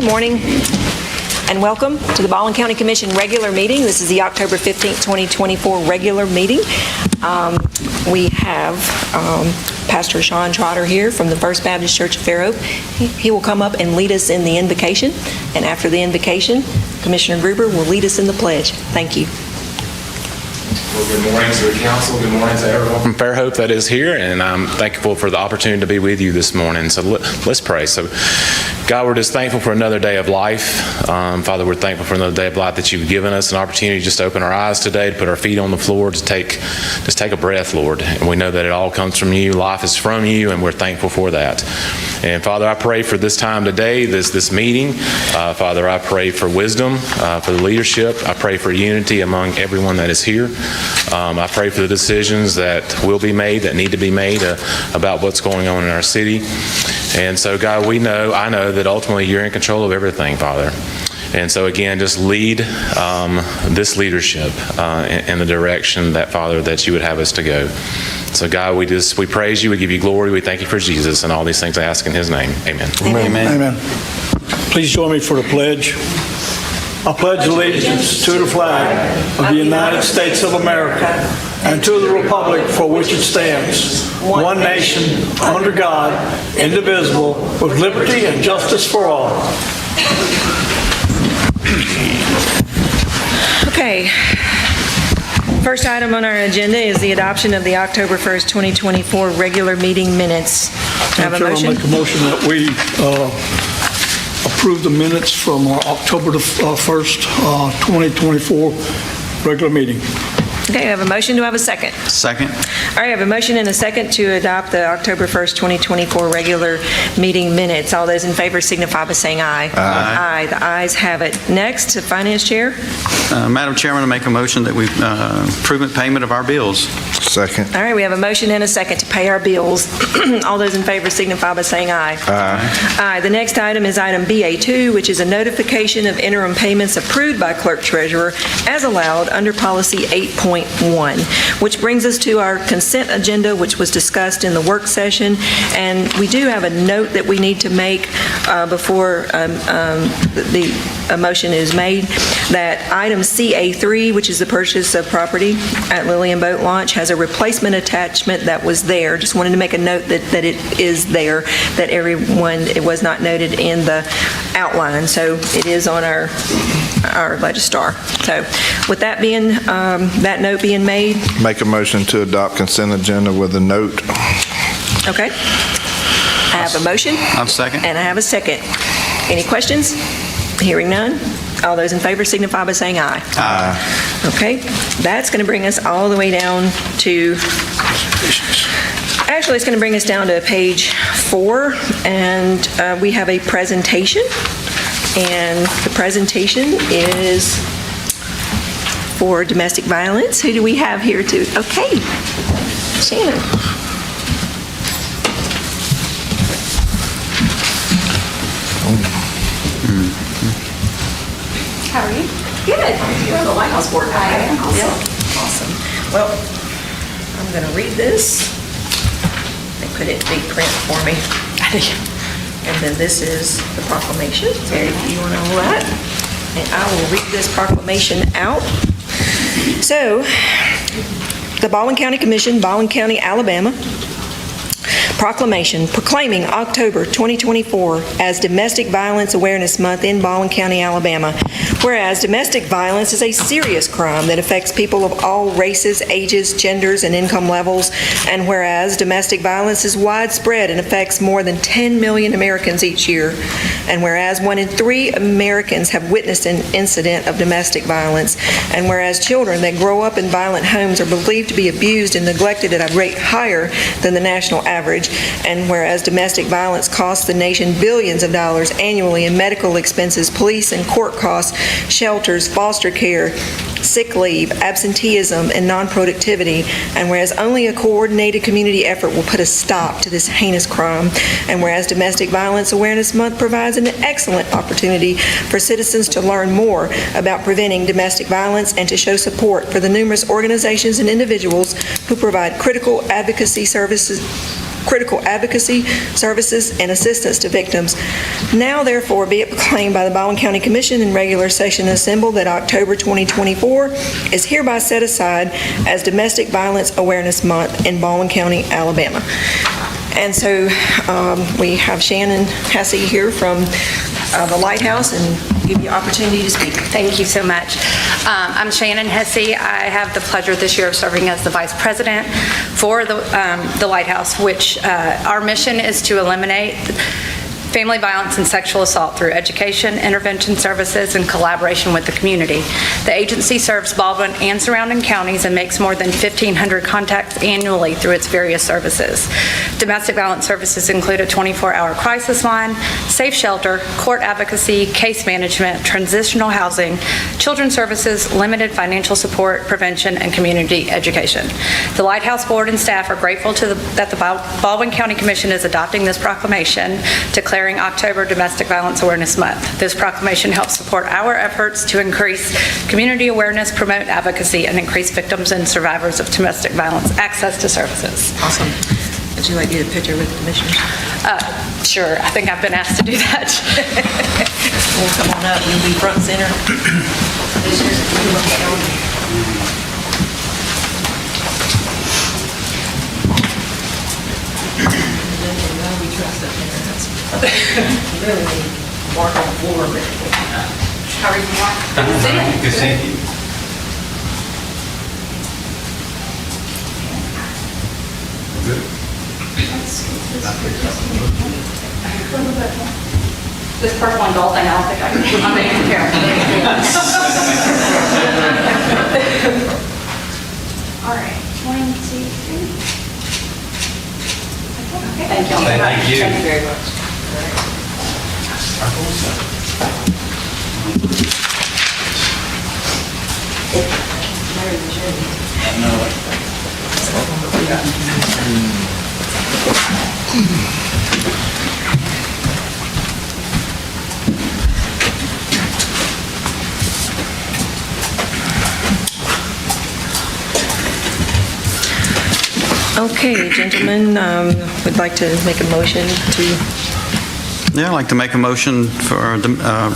Good morning and welcome to the Baldwin County Commission regular meeting. This is the October 15th, 2024 regular meeting. We have Pastor Sean Trotter here from the First Baptist Church of Fairhope. He will come up and lead us in the invocation, and after the invocation, Commissioner Gruber will lead us in the pledge. Thank you. Well, good morning to the council. Good morning to everyone from Fairhope that is here, and I'm thankful for the opportunity to be with you this morning. So let's pray. So, God, we're just thankful for another day of life. Father, we're thankful for another day of life that you've given us, an opportunity just to open our eyes today, to put our feet on the floor, to take a breath, Lord. And we know that it all comes from you. Life is from you, and we're thankful for that. And Father, I pray for this time today, this meeting. Father, I pray for wisdom, for the leadership. I pray for unity among everyone that is here. I pray for the decisions that will be made, that need to be made about what's going on in our city. And so, God, I know that ultimately you're in control of everything, Father. And so, again, just lead this leadership in the direction that, Father, that you would have us to go. So, God, we praise you, we give you glory, we thank you for Jesus, and all these things I ask in his name. Amen. Amen. Amen. Please join me for the pledge. I pledge allegiance to the flag of the United States of America and to the republic for which it stands, one nation, under God, indivisible, with liberty and justice for all. Okay. First item on our agenda is the adoption of the October 1st, 2024 regular meeting minutes. Have a motion? I'll make a motion that we approve the minutes from our October the 1st, 2024 regular meeting. Okay, I have a motion. Do I have a second? Second. All right, I have a motion and a second to adopt the October 1st, 2024 regular meeting minutes. All those in favor signify by saying aye. Aye. The ayes have it. Next, the Finance Chair. Madam Chairman, I make a motion that we approve payment of our bills. Second. All right, we have a motion and a second to pay our bills. All those in favor signify by saying aye. Aye. Aye. The next item is item BA2, which is a notification of interim payments approved by Clerk Treasurer as allowed under Policy 8.1, which brings us to our consent agenda, which was discussed in the work session. And we do have a note that we need to make before the motion is made, that item CA3, which is the purchase of property at Lillian Boat Launch, has a replacement attachment that was there. Just wanted to make a note that it is there, that it was not noted in the outline. So it is on our Legistar. So with that being, that note being made. Make a motion to adopt consent agenda with a note. Okay. I have a motion. I'll second. And I have a second. Any questions? Hearing none. All those in favor signify by saying aye. Aye. Okay. That's going to bring us all the way down to, actually it's going to bring us down to page 4, and we have a presentation. And the presentation is for domestic violence. Who do we have here to? Okay, Shannon. How are you? Good. You're on the Lighthouse Board. I am. Awesome. Well, I'm going to read this. They put it in big print for me. And then this is the proclamation, so if you want to know that. And I will read this proclamation out. So, the Baldwin County Commission, Baldwin County, Alabama, proclamation proclaiming October 2024 as Domestic Violence Awareness Month in Baldwin County, Alabama. Whereas domestic violence is a serious crime that affects people of all races, ages, genders, and income levels. And whereas domestic violence is widespread and affects more than 10 million Americans each year. And whereas 1 in 3 Americans have witnessed an incident of domestic violence. And whereas children that grow up in violent homes are believed to be abused and neglected at a rate higher than the national average. And whereas domestic violence costs the nation billions of dollars annually in medical expenses, police and court costs, shelters, foster care, sick leave, absenteeism, and non-productivity, and whereas only a coordinated community effort will put a stop to this heinous crime, and whereas Domestic Violence Awareness Month provides an excellent opportunity for citizens to learn more about preventing domestic violence and to show support for the numerous organizations and individuals who provide critical advocacy services critical advocacy services and assistance to victims. Now, therefore, be it proclaimed by the Baldwin County Commission in regular session assembled that October 2024 is hereby set aside as Domestic Violence Awareness Month in Baldwin County, Alabama. And so we have Shannon Hesse here from the Lighthouse, and give you an opportunity to speak. Thank you so much. I'm Shannon Hesse. I have the pleasure this year of serving as the Vice President for the Lighthouse, which our mission is to eliminate family violence and sexual assault through education, intervention services, and collaboration with the community. The agency serves Baldwin and surrounding counties and makes more than 1,500 contacts annually through its various services. Domestic violence services include a 24-hour crisis line, safe shelter, court advocacy, case management, transitional housing, children's services, limited financial support, prevention, and community education. The Lighthouse Board and staff are grateful that the Baldwin County Commission is adopting this proclamation declaring October Domestic Violence Awareness Month. This proclamation helps support our efforts to increase community awareness, promote advocacy, and increase victims and survivors of domestic violence access to services. Awesome. Would you like to get a picture with the commissioners? Sure. I think I've been asked to do that. Well, come on up. You'll be front and center. Really mark on the floor. How are you? Good to see you. This purple and gold thing, I don't think I can put my name in here. All right, 1, 2, 3. Okay, thank you. Thank you. Thank you very much. Okay, gentlemen, would like to make a motion to, Yeah, I'd like to make a motion for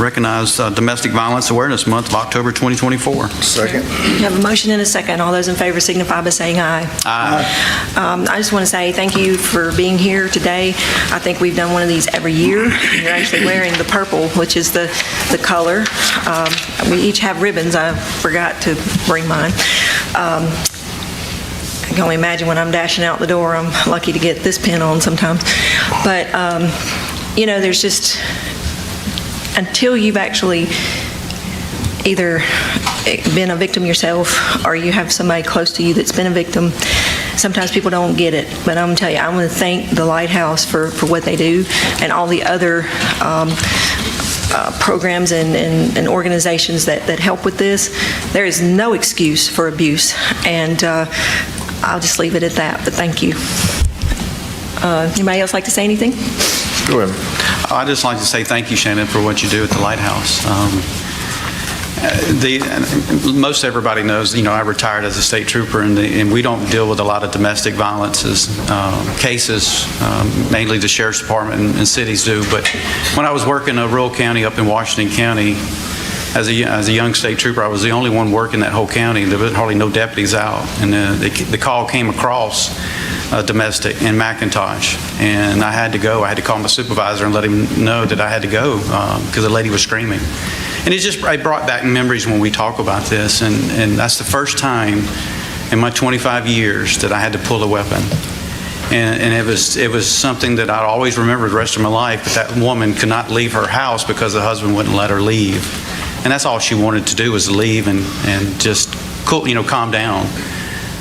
recognize Domestic Violence Awareness Month of October 2024. Second. you have a motion and a second. All those in favor signify by saying aye. Aye. I just want to say thank you for being here today. I think we've done one of these every year. You're actually wearing the purple, which is the color. We each have ribbons. I forgot to bring mine. I can only imagine when I'm dashing out the door, I'm lucky to get this pin on sometimes. But, there's just, until you've actually either been a victim yourself or you have somebody close to you that's been a victim, sometimes people don't get it. But I'm going to tell you, I want to thank the Lighthouse for what they do and all the other programs and organizations that help with this. There is no excuse for abuse, and I'll just leave it at that, but thank you. Anybody else like to say anything? Go ahead. I'd just like to say thank you, Shannon, for what you do at the Lighthouse. Most everybody knows, I retired as a state trooper, and we don't deal with a lot of domestic violence cases, mainly the Sheriff's Department and cities do. But when I was working in a rural county up in Washington County, as a young state trooper, I was the only one working that whole county. There was hardly no deputies out, and the call came across domestic in McIntosh, and I had to go. I had to call my supervisor and let him know that I had to go because the lady was screaming. And it brought back memories when we talk about this, and that's the first time in my 25 years that I had to pull a weapon. And it was something that I'd always remember the rest of my life, but that woman could not leave her house because the husband wouldn't let her leave. And that's all she wanted to do was leave and just calm down.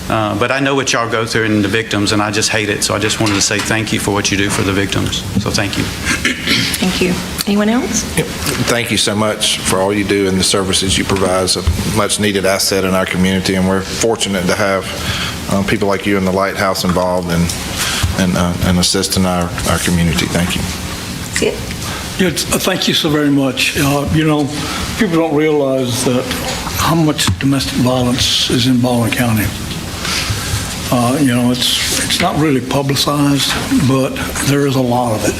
But I know what y'all go through and the victims, and I just hate it. So I just wanted to say thank you for what you do for the victims. So thank you. Thank you. Anyone else? Thank you so much for all you do and the services you provide. It's a much-needed asset in our community, and we're fortunate to have people like you in the Lighthouse involved and assisting our community. Thank you. That's it. Yeah, thank you so very much. People don't realize that how much domestic violence is in Baldwin County. It's not really publicized, but there is a lot of it.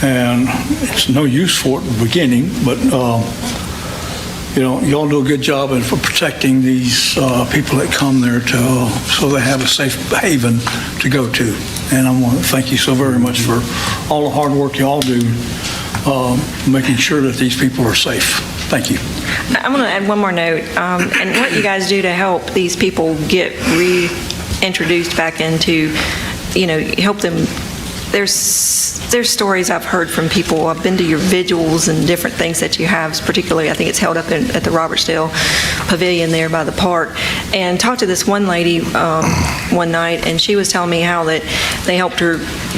And it's no use for it in the beginning, but, y'all do a good job in for protecting these people that come there so they have a safe haven to go to. And I want to thank you so very much for all the hard work y'all do, making sure that these people are safe. Thank you. I'm going to add one more note, and what you guys do to help these people get reintroduced back into, help them. There's stories I've heard from people. I've been to your vigils and different things that you have, particularly I think it's held up at the Robertsdale Pavilion there by the park, and talked to this one lady one night, and she was telling me how that they helped her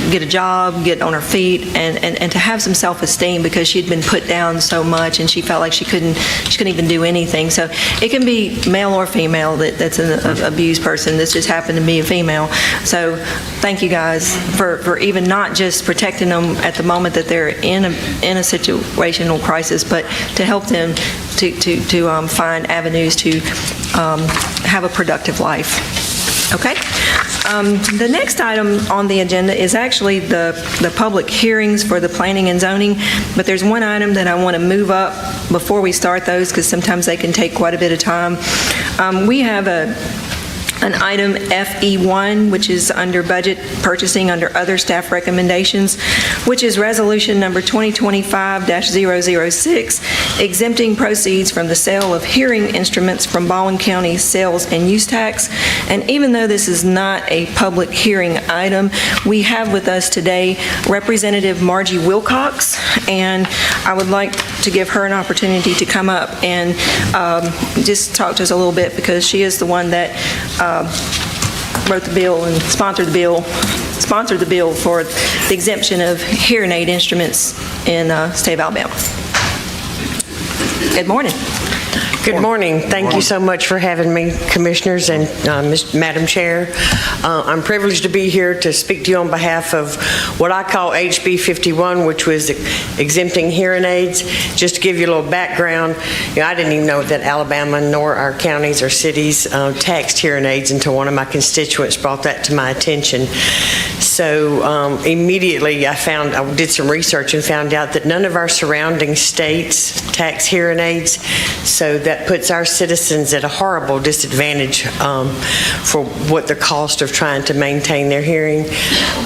get a job, get on her feet, and to have some self-esteem because she'd been put down so much, and she felt like she couldn't even do anything. So it can be male or female that's an abused person. This just happened to be a female. So thank you guys for even not just protecting them at the moment that they're in a situational crisis, but to help them to find avenues to have a productive life. Okay. The next item on the agenda is actually the public hearings for the planning and zoning, but there's one item that I want to move up before we start those because sometimes they can take quite a bit of time. We have an item FE1, which is under budget purchasing under other staff recommendations, which is resolution number 2025-006, exempting proceeds from the sale of hearing instruments from Baldwin County sales and use tax. And even though this is not a public hearing item, we have with us today Representative Margie Wilcox, and I would like to give her an opportunity to come up and just talk to us a little bit because she is the one that wrote the bill and sponsored the bill for the exemption of hearing aid instruments in the state of Alabama. Good morning. Good morning. Thank you so much for having me, Commissioners and Madam Chair. I'm privileged to be here to speak to you on behalf of what I call HB 51, which was exempting hearing aids. Just to give you a little background, I didn't even know that Alabama nor our counties or cities taxed hearing aids until one of my constituents brought that to my attention. So immediately I did some research and found out that none of our surrounding states tax hearing aids. So that puts our citizens at a horrible disadvantage for what the cost of trying to maintain their hearing.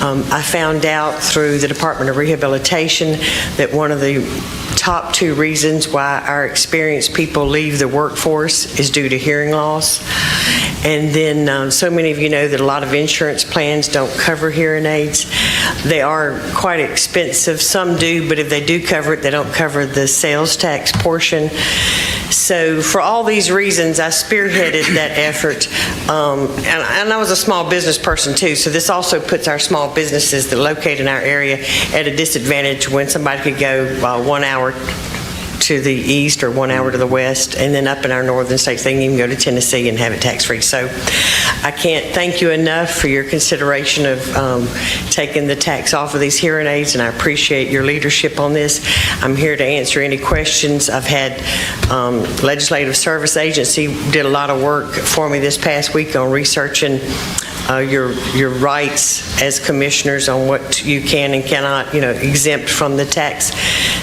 I found out through the Department of Rehabilitation that one of the top two reasons why our experienced people leave the workforce is due to hearing loss. And then so many of you know that a lot of insurance plans don't cover hearing aids. They are quite expensive. Some do, but if they do cover it, they don't cover the sales tax portion. So for all these reasons, I spearheaded that effort. And I was a small business person too, so this also puts our small businesses that locate in our area at a disadvantage when somebody could go 1 hour to the east or 1 hour to the west, and then up in our northern states, they can even go to Tennessee and have it tax-free. So I can't thank you enough for your consideration of taking the tax off of these hearing aids, and I appreciate your leadership on this. I'm here to answer any questions. I've had Legislative Service Agency did a lot of work for me this past week on researching your rights as commissioners on what you can and cannot, exempt from the tax.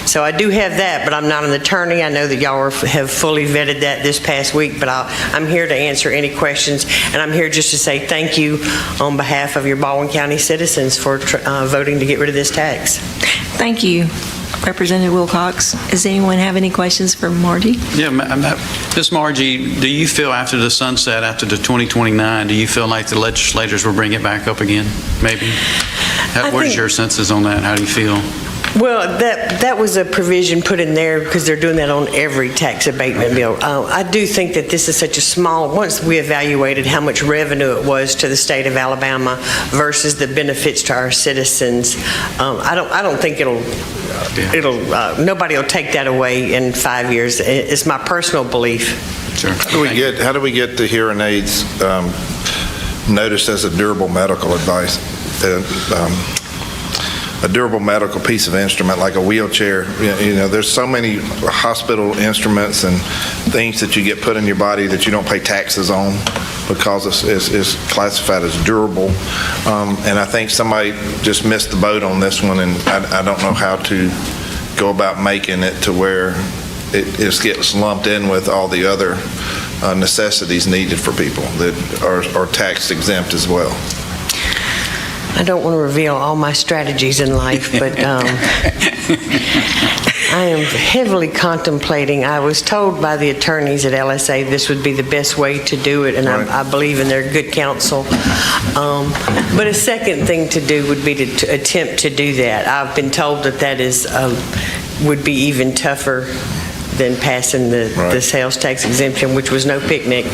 So I do have that, but I'm not an attorney. I know that y'all have fully vetted that this past week, but I'm here to answer any questions, and I'm here just to say thank you on behalf of your Baldwin County citizens for voting to get rid of this tax. Thank you, Representative Wilcox. Does anyone have any questions for Margie? Yeah, Ms. Margie, do you feel after the sunset, after the 2029, do you feel like the legislators will bring it back up again, maybe? What is your senses on that? How do you feel? Well, that was a provision put in there because they're doing that on every tax abatement bill. I do think that this is such a small, once we evaluated how much revenue it was to the state of Alabama versus the benefits to our citizens, I don't think nobody will take that away in 5 years. It's my personal belief. Sure. How do we get the hearing aids noticed as a durable medical advice? A durable medical piece of instrument like a wheelchair. There's so many hospital instruments and things that you get put in your body that you don't pay taxes on. because it's classified as durable. And I think somebody just missed the boat on this one, and I don't know how to go about making it to where it gets lumped in with all the other necessities needed for people that are tax exempt as well. I don't want to reveal all my strategies in life, but I am heavily contemplating. I was told by the attorneys at LSA this would be the best way to do it, and Right. I believe in their good counsel. But a second thing to do would be to attempt to do that. I've been told that is would be even tougher than passing the Right. sales tax exemption, which was no picnic.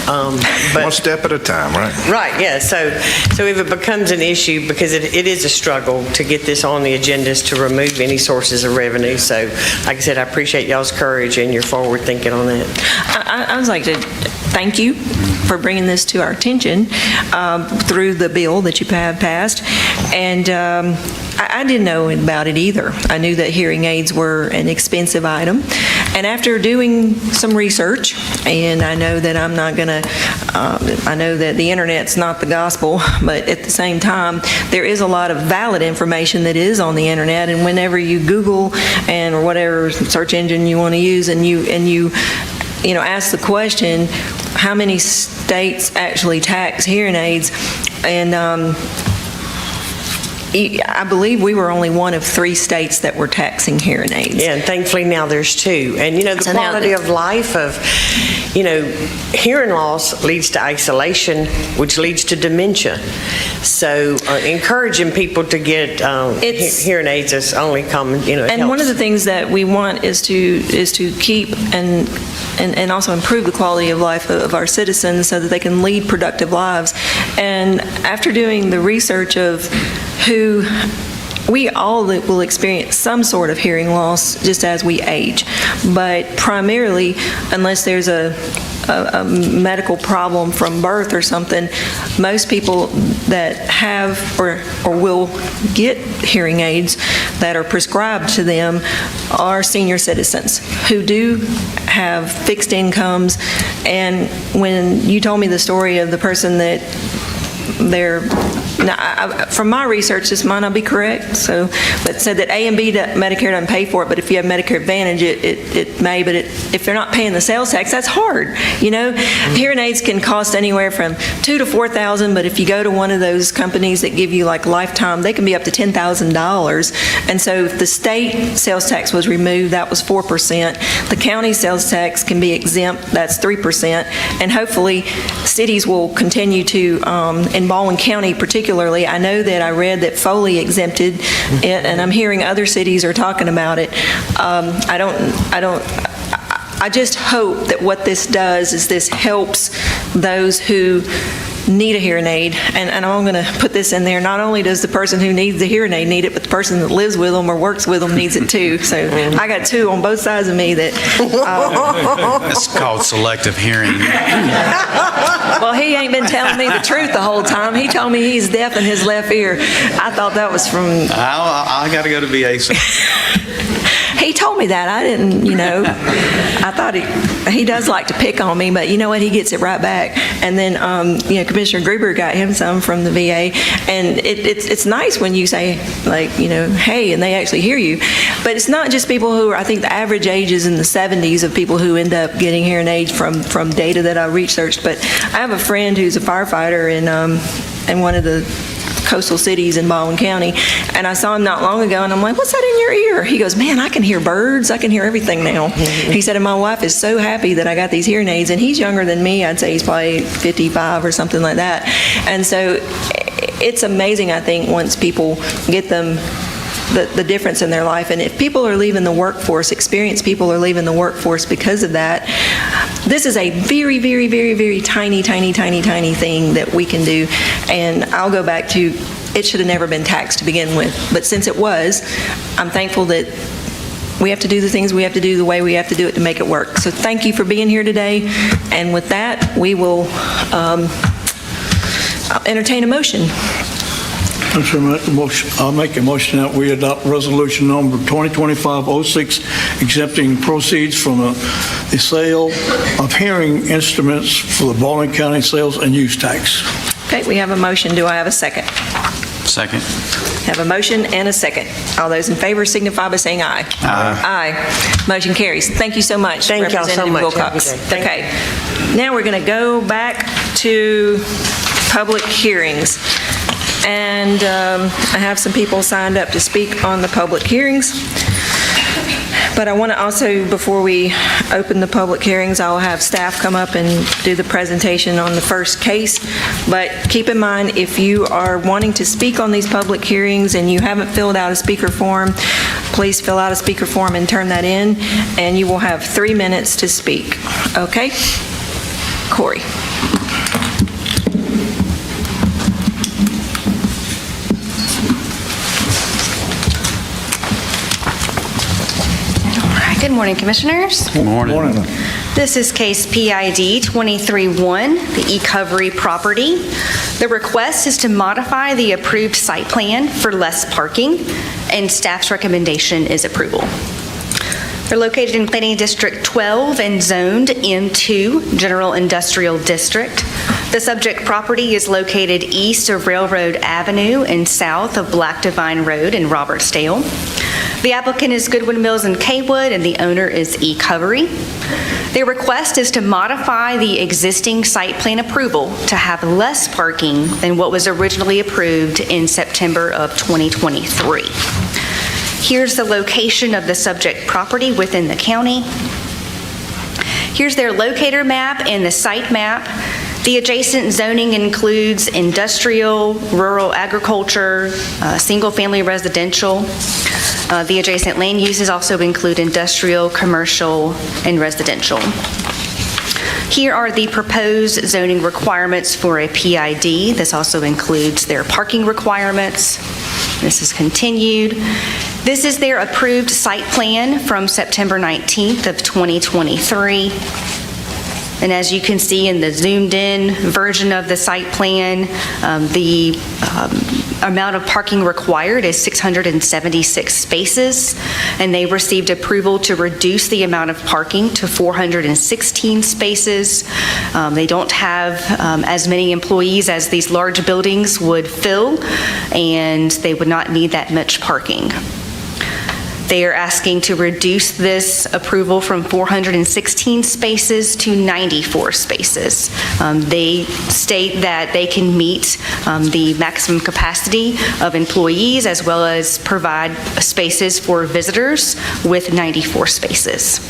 But One step at a time, right? right, yeah, so if it becomes an issue, because it is a struggle to get this on the agendas to remove any sources of revenue, so like I said, I appreciate y'all's courage and your forward thinking on that. I would like to thank you for bringing this to our attention through the bill that you have passed. And I didn't know about it either. I knew that hearing aids were an expensive item. And after doing some research, and I know that I'm not going to, I know that the internet's not the gospel, but at the same time, there is a lot of valid information that is on the internet. And whenever you Google or whatever search engine you want to use, and you ask the question, how many states actually tax hearing aids? And I believe we were only one of 3 states that were taxing hearing aids. Yeah, and thankfully now there's 2. And, the So now quality of life of, hearing loss leads to isolation, which leads to dementia. So encouraging people to get hearing aids is only common, it And helps. one of the things that we want is to keep and also improve the quality of life of our citizens so that they can lead productive lives. And after doing the research of we all will experience some sort of hearing loss just as we age, but primarily, unless there's a medical problem from birth or something, most people that have or will get hearing aids that are prescribed to them are senior citizens who do have fixed incomes. And when you told me the story of the person that from my research, this might not be correct, but said that A and B Medicare doesn't pay for it, but if you have Medicare Advantage, it may, but if they're not paying the sales tax, that's hard, Hearing aids can cost anywhere from $2,000 to $4,000, but if you go to one of those companies that give you like lifetime, they can be up to $10,000. And so if the state sales tax was removed, that was 4%. The county sales tax can be exempt, that's 3%. And hopefully cities will continue to, in Baldwin County particularly, I know that I read that Foley exempted it, and I'm hearing other cities are talking about it. I just hope that what this does is this helps those who need a hearing aid, and I'm going to put this in there. Not only does the person who needs the hearing aid need it, but the person that lives with them or works with them needs it too. So I got 2 on both sides of me that. It's called selective hearing. Well, he ain't been telling me the truth the whole time. He told me he's deaf in his left ear. I thought that was from. I got to go to VA soon. He told me that. I didn't, I thought he does like to pick on me, but you know what? He gets it right back. And then, Commissioner Gruber got him some from the VA. And it's nice when you say, hey, and they actually hear you. But it's not just people who are, I think the average age is in the 70s of people who end up getting hearing aids from data that I researched. But I have a friend who's a firefighter in one of the coastal cities in Baldwin County, and I saw him not long ago, and I'm like, what's that in your ear? He goes, man, I can hear birds. I can hear everything now. He said, and my wife is so happy that I got these hearing aids, and he's younger than me. I'd say he's probably 55 or something like that. And so it's amazing, I think, once people get them, the difference in their life. And if people are leaving the workforce, experienced people are leaving the workforce because of that, this is a very, very, very, very tiny, tiny, tiny, tiny thing that we can do. And I'll go back to, it should have never been taxed to begin with. But since it was, I'm thankful that we have to do the things we have to do the way we have to do it to make it work. So thank you for being here today. And with that, we will I'll entertain a motion. Mr. Chairman, I'll make a motion that we adopt resolution number 2025-06, exempting proceeds from the sale of hearing instruments for the Baldwin County sales and use tax. Okay, we have a motion. Do I have a second? Second. Have a motion and a second. All those in favor signify by saying aye. Aye. Motion carries. Thank you so much, Thank y'all so Representative much. Wilcox. Have a good day. Okay. Now we're going to go back to public hearings. And I have some people signed up to speak on the public hearings. But I want to also, before we open the public hearings, I'll have staff come up and do the presentation on the first case. But keep in mind, if you are wanting to speak on these public hearings and you haven't filled out a speaker form, please fill out a speaker form and turn that in, and you will have 3 minutes to speak. Okay? Corey. Good morning, Commissioners. Good morning. This is case PID 23-1, the eCovery property. The request is to modify the approved site plan for less parking, and staff's recommendation is approval. They're located in Planning District 12 and zoned M2, General Industrial District. The subject property is located east of Railroad Avenue and south of Black Divine Road in Robertsdale. The applicant is Goodwin Mills and Kaywood, and the owner is eCovery. Their request is to modify the existing site plan approval to have less parking than what was originally approved in September of 2023. Here's the location of the subject property within the county. Here's their locator map and the site map. The adjacent zoning includes industrial, rural agriculture, single-family residential. The adjacent land uses also include industrial, commercial, and residential. Here are the proposed zoning requirements for a PID. This also includes their parking requirements. This is continued. This is their approved site plan from September 19th of 2023. And as you can see in the zoomed-in version of the site plan, the amount of parking required is 676 spaces, and they received approval to reduce the amount of parking to 416 spaces. They don't have as many employees as these large buildings would fill, and they would not need that much parking. They are asking to reduce this approval from 416 spaces to 94 spaces. They state that they can meet the maximum capacity of employees as well as provide spaces for visitors with 94 spaces.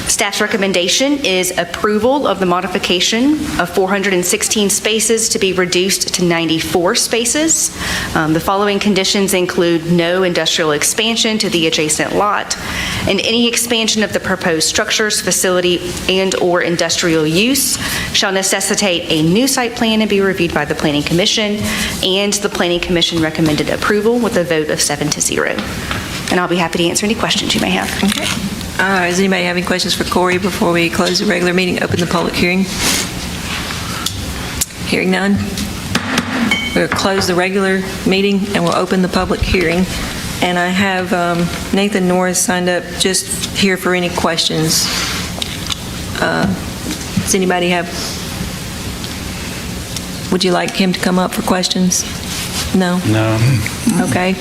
Staff's recommendation is approval of the modification of 416 spaces to be reduced to 94 spaces. The following conditions include no industrial expansion to the adjacent lot, and any expansion of the proposed structures, facility, and/or industrial use shall necessitate a new site plan and be reviewed by the Planning Commission, and the Planning Commission recommended approval with a vote of 7-0. And I'll be happy to answer any questions you may have. Okay. Does anybody have any questions for Corey before we close the regular meeting, open the public hearing? Hearing none. We'll close the regular meeting and we'll open the public hearing. And I have Nathan Norris signed up just here for any questions. Does anybody have, would you like him to come up for questions? No? No. Okay.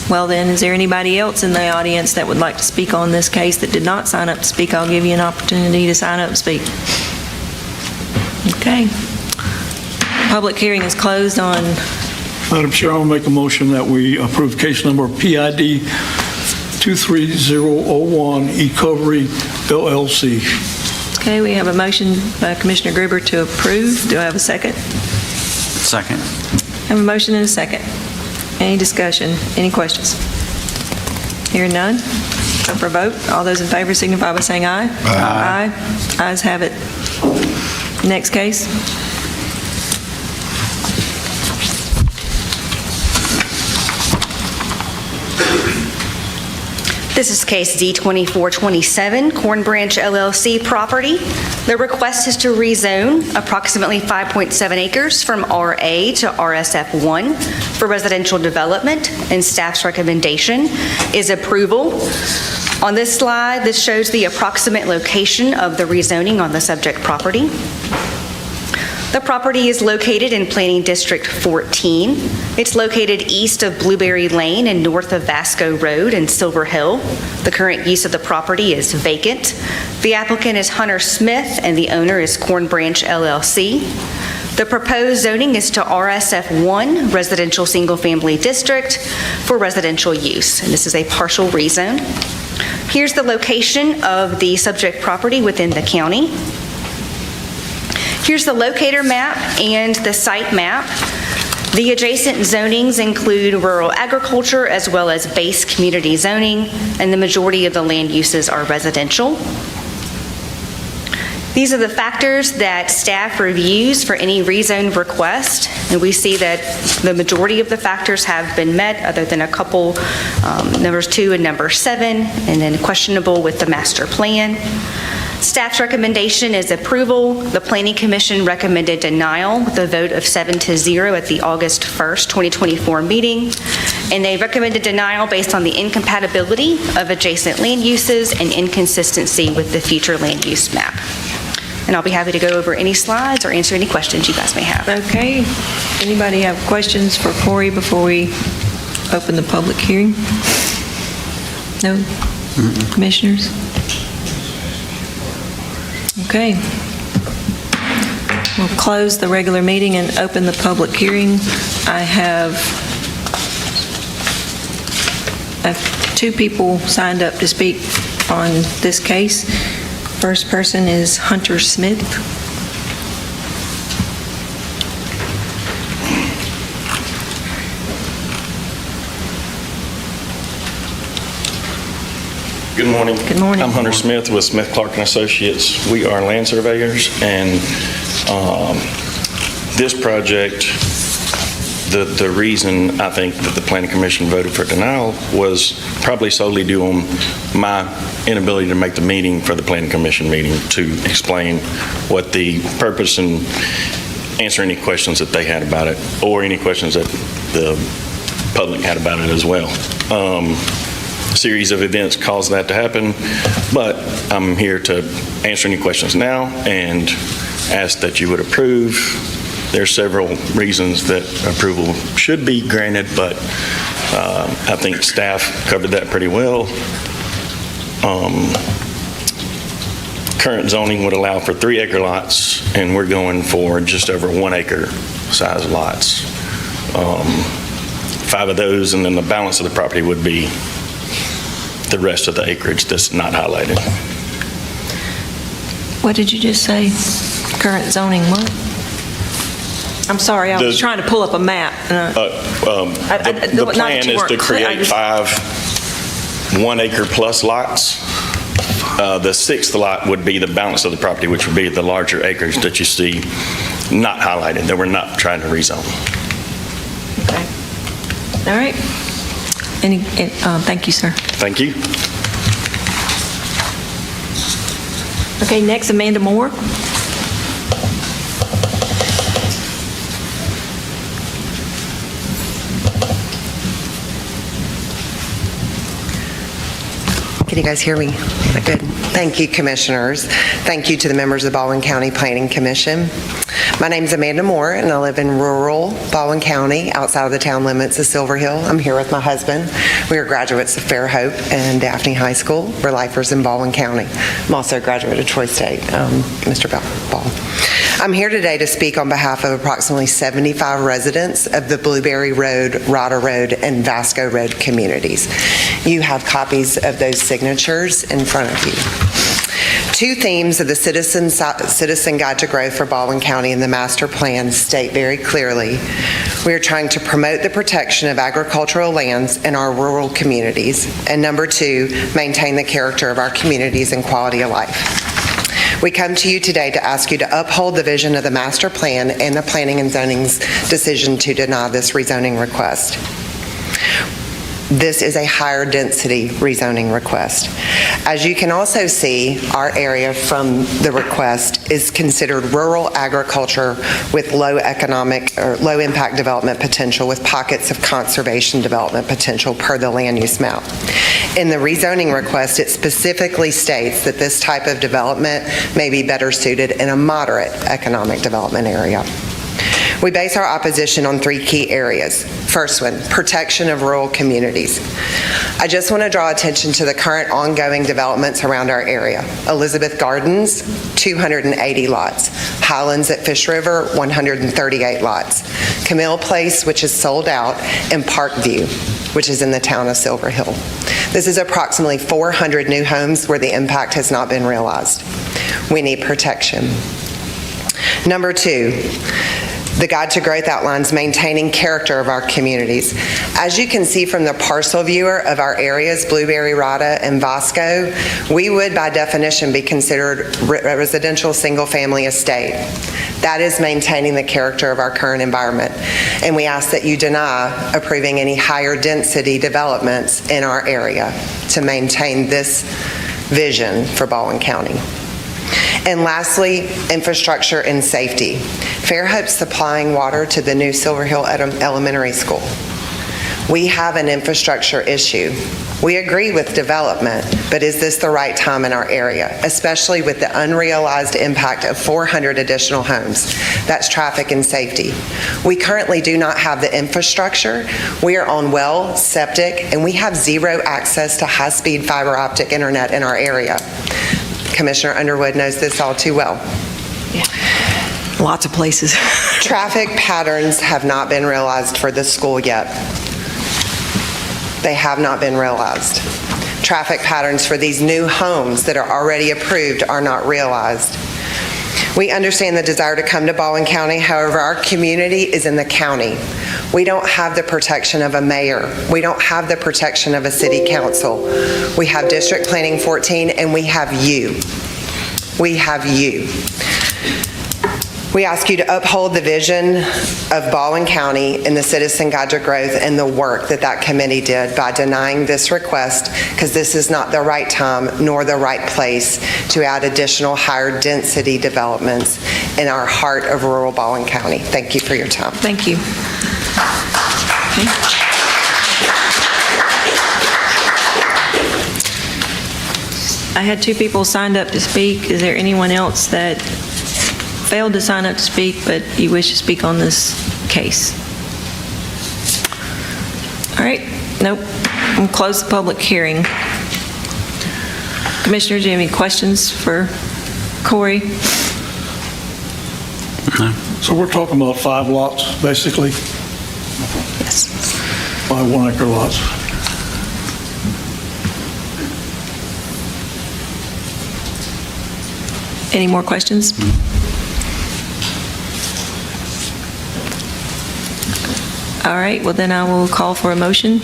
Well then, is there anybody else in the audience that would like to speak on this case that did not sign up to speak? I'll give you an opportunity to sign up and speak. Okay. Public hearing is closed on... Madam Chair, I'll make a motion that we approve case number PID 23001, eCovery LLC. Okay, we have a motion by Commissioner Gruber to approve. Do I have a second? Second. I have a motion and a second. Any discussion? Any questions? Hearing none. Go for a vote. All those in favor signify by saying aye. Aye. Ayes have it. Next case. This is case D-2427, Corn Branch LLC property. The request is to rezone approximately 5.7 acres from RA to RSF1 for residential development, and staff's recommendation is approval. On this slide, this shows the approximate location of the rezoning on the subject property. The property is located in Planning District 14. It's located east of Blueberry Lane and north of Vasco Road and Silver Hill. The current use of the property is vacant. The applicant is Hunter Smith and the owner is Corn Branch LLC. The proposed zoning is to RSF1, Residential Single Family District, for residential use, and this is a partial rezone. Here's the location of the subject property within the county. Here's the locator map and the site map. The adjacent zonings include rural agriculture as well as base community zoning, and the majority of the land uses are residential. These are the factors that staff reviews for any rezone request, and we see that the majority of the factors have been met other than a couple, numbers 2 and number 7, and then questionable with the master plan. Staff's recommendation is approval. The Planning Commission recommended denial with a vote of 7-0 at the August 1st, 2024 meeting. And they recommended denial based on the incompatibility of adjacent land uses and inconsistency with the future land use map. And I'll be happy to go over any slides or answer any questions you guys may have. Okay. Anybody have questions for Corey before we open the public hearing? No? Commissioners? Okay. We'll close the regular meeting and open the public hearing. I have 2 people signed up to speak on this case. First person is Hunter Smith. Good morning. Good morning. I'm Hunter Smith with Smith Clark and Associates. We are land surveyors, and this project, the reason I think that the Planning Commission voted for denial was probably solely due on my inability to make the meeting for the Planning Commission meeting to explain what the purpose and answer any questions that they had about it, or any questions that the public had about it as well. Series of events caused that to happen, but I'm here to answer any questions now and ask that you would approve. There's several reasons that approval should be granted, but I think staff covered that pretty well. Current zoning would allow for 3-acre lots, and we're going for just over 1-acre size lots. 5 of those, and then the balance of the property would be the rest of the acreage that's not highlighted. What did you just say? Current zoning what? I'm sorry, I was trying to pull up a map. The plan is to create 5 1-acre plus lots. The 6th lot would be the balance of the property, which would be the larger acres that you see not highlighted, that we're not trying to rezone. Okay. All right. Thank you, sir. Thank you. Okay, next, Amanda Moore. Can you guys hear me? Good. Thank you, commissioners. Thank you to the members of the Baldwin County Planning Commission. My name is Amanda Moore, and I live in rural Baldwin County, outside of the town limits of Silver Hill. I'm here with my husband. We are graduates of Fairhope and Daphne High School. We're lifers in Baldwin County. I'm also a graduate of Troy State, Mr. Ball. I'm here today to speak on behalf of approximately 75 residents of the Blueberry Road, Rada Road, and Vasco Road communities. You have copies of those signatures in front of you. 2 themes of the Citizen Guide to Growth for Baldwin County and the master plan state very clearly. We are trying to promote the protection of agricultural lands in our rural communities. And number 2, maintain the character of our communities and quality of life. We come to you today to ask you to uphold the vision of the master plan and the Planning and Zoning's decision to deny this rezoning request. This is a higher density rezoning request. As you can also see, our area from the request is considered rural agriculture with low economic or low impact development potential with pockets of conservation development potential per the land use map. In the rezoning request, it specifically states that this type of development may be better suited in a moderate economic development area. We base our opposition on 3 key areas. First one, protection of rural communities. I just want to draw attention to the current ongoing developments around our area. Elizabeth Gardens, 280 lots. Highlands at Fish River, 138 lots. Camille Place, which is sold out, and Parkview, which is in the town of Silver Hill. This is approximately 400 new homes where the impact has not been realized. We need protection. Number 2, the Guide to Growth outlines maintaining character of our communities. As you can see from the parcel viewer of our areas, Blueberry, Rada, and Vasco, we would by definition be considered residential single-family estate. That is maintaining the character of our current environment. And we ask that you deny approving any higher density developments in our area to maintain this vision for Baldwin County. And lastly, infrastructure and safety. Fairhope's supplying water to the new Silver Hill Elementary School. We have an infrastructure issue. We agree with development, but is this the right time in our area, especially with the unrealized impact of 400 additional homes? That's traffic and safety. We currently do not have the infrastructure. We are on well, septic, and we have zero access to high-speed fiber optic internet in our area. Commissioner Underwood knows this all too well. Yeah. Lots of places. Traffic patterns have not been realized for this school yet. They have not been realized. Traffic patterns for these new homes that are already approved are not realized. We understand the desire to come to Baldwin County. However, our community is in the county. We don't have the protection of a mayor. We don't have the protection of a city council. We have District Planning 14, and we have you. We have you. We ask you to uphold the vision of Baldwin County in the Citizen Guide to Growth and the work that committee did by denying this request, because this is not the right time nor the right place to add additional higher density developments in our heart of rural Baldwin County. Thank you for your time. Thank you. Okay. I had 2 people signed up to speak. Is there anyone else that failed to sign up to speak, but you wish to speak on this case? All right, nope. We'll close the public hearing. Commissioners, do you have any questions for Corey? So we're talking about 5 lots, basically? Yes. 5 1-acre lots. Any more questions? All right, well then I will call for a motion.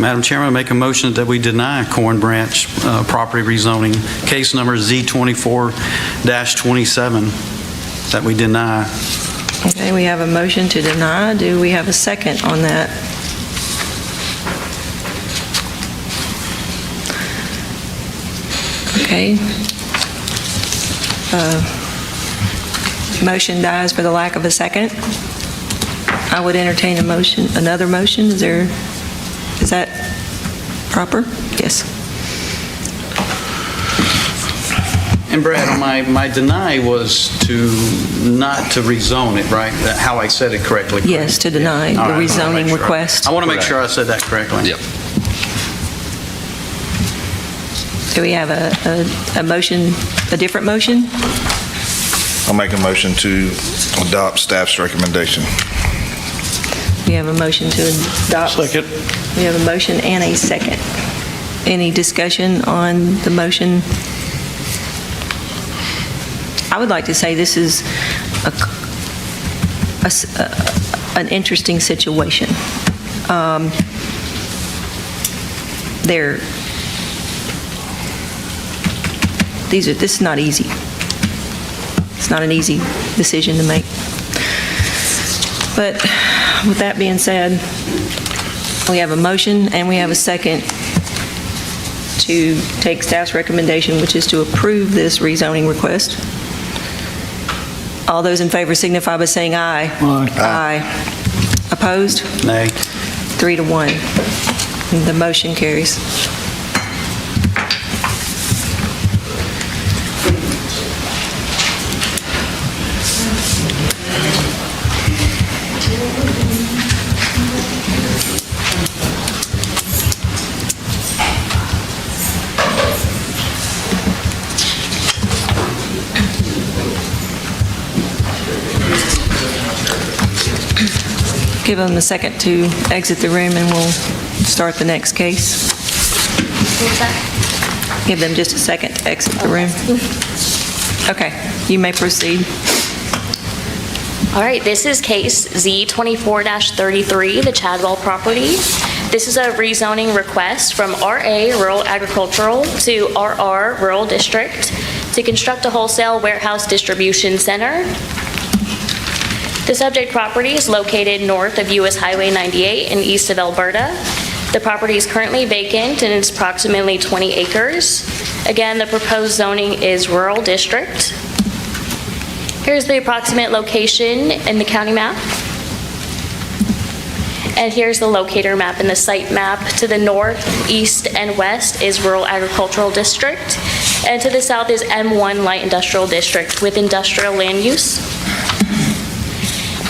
Madam Chairman, I make a motion that we deny Corn Branch property rezoning, case number Z24-27, that we deny. Okay, we have a motion to deny. Do we have a second on that? Okay. Motion dies for the lack of a second. I would entertain a motion, another motion. Is that proper? Yes. And Brad, my deny was not to rezone it, right? How I said it correctly? Yes, to deny the rezoning request. I want to make sure I said that correctly. Yep. Do we have a motion, a different motion? I'll make a motion to adopt staff's recommendation. We have a motion to adopt. Second. We have a motion and a second. Any discussion on the motion? I would like to say this is an interesting situation. This is not easy. It's not an easy decision to make. But with that being said, We have a motion and we have a second to take staff's recommendation, which is to approve this rezoning request. All those in favor signify by saying aye. Aye. Aye. Opposed? Nay. 3-1. The motion carries. Give them a second to exit the room and we'll start the next case. Give them just a second to exit the room. Okay, you may proceed. All right, this is case Z24-33, the Chadwell property. This is a rezoning request from RA Rural Agricultural to RR Rural District to construct a wholesale warehouse distribution center. The subject property is located north of US Highway 98 and east of Alberta. The property is currently vacant and it's approximately 20 acres. Again, the proposed zoning is rural district. Here's the approximate location in the county map. And here's the locator map and the site map. To the north, east, and west is rural agricultural district. And to the south is M1 light industrial district with industrial land use.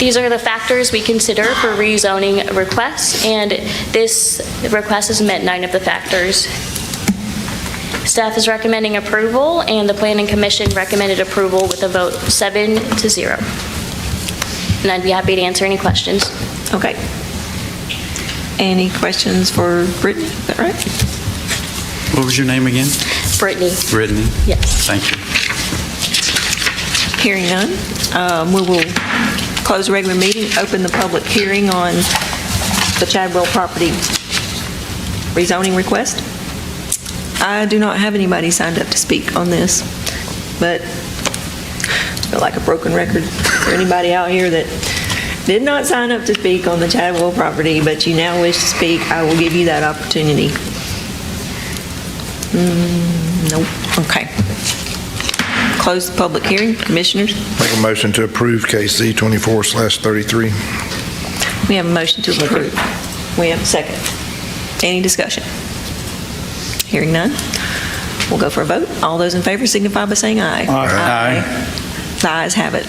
These are the factors we consider for rezoning requests, and this request has met 9 of the factors. Staff is recommending approval, and the Planning Commission recommended approval with a vote 7-0. And I'd be happy to answer any questions. Okay. Any questions for Brittany? Is that right? What was your name again? Brittany. Brittany? Yes. Thank you. Hearing none, we will close the regular meeting, open the public hearing on the Chadwell property rezoning request. I do not have anybody signed up to speak on this, but I feel like a broken record for anybody out here that did not sign up to speak on the Chadwell property, but you now wish to speak. I will give you that opportunity. Nope. Okay. Close the public hearing. Commissioners? Make a motion to approve case Z24/33. We have a motion to approve. We have a second. Any discussion? Hearing none, we'll go for a vote. All those in favor signify by saying aye. Aye. The ayes have it.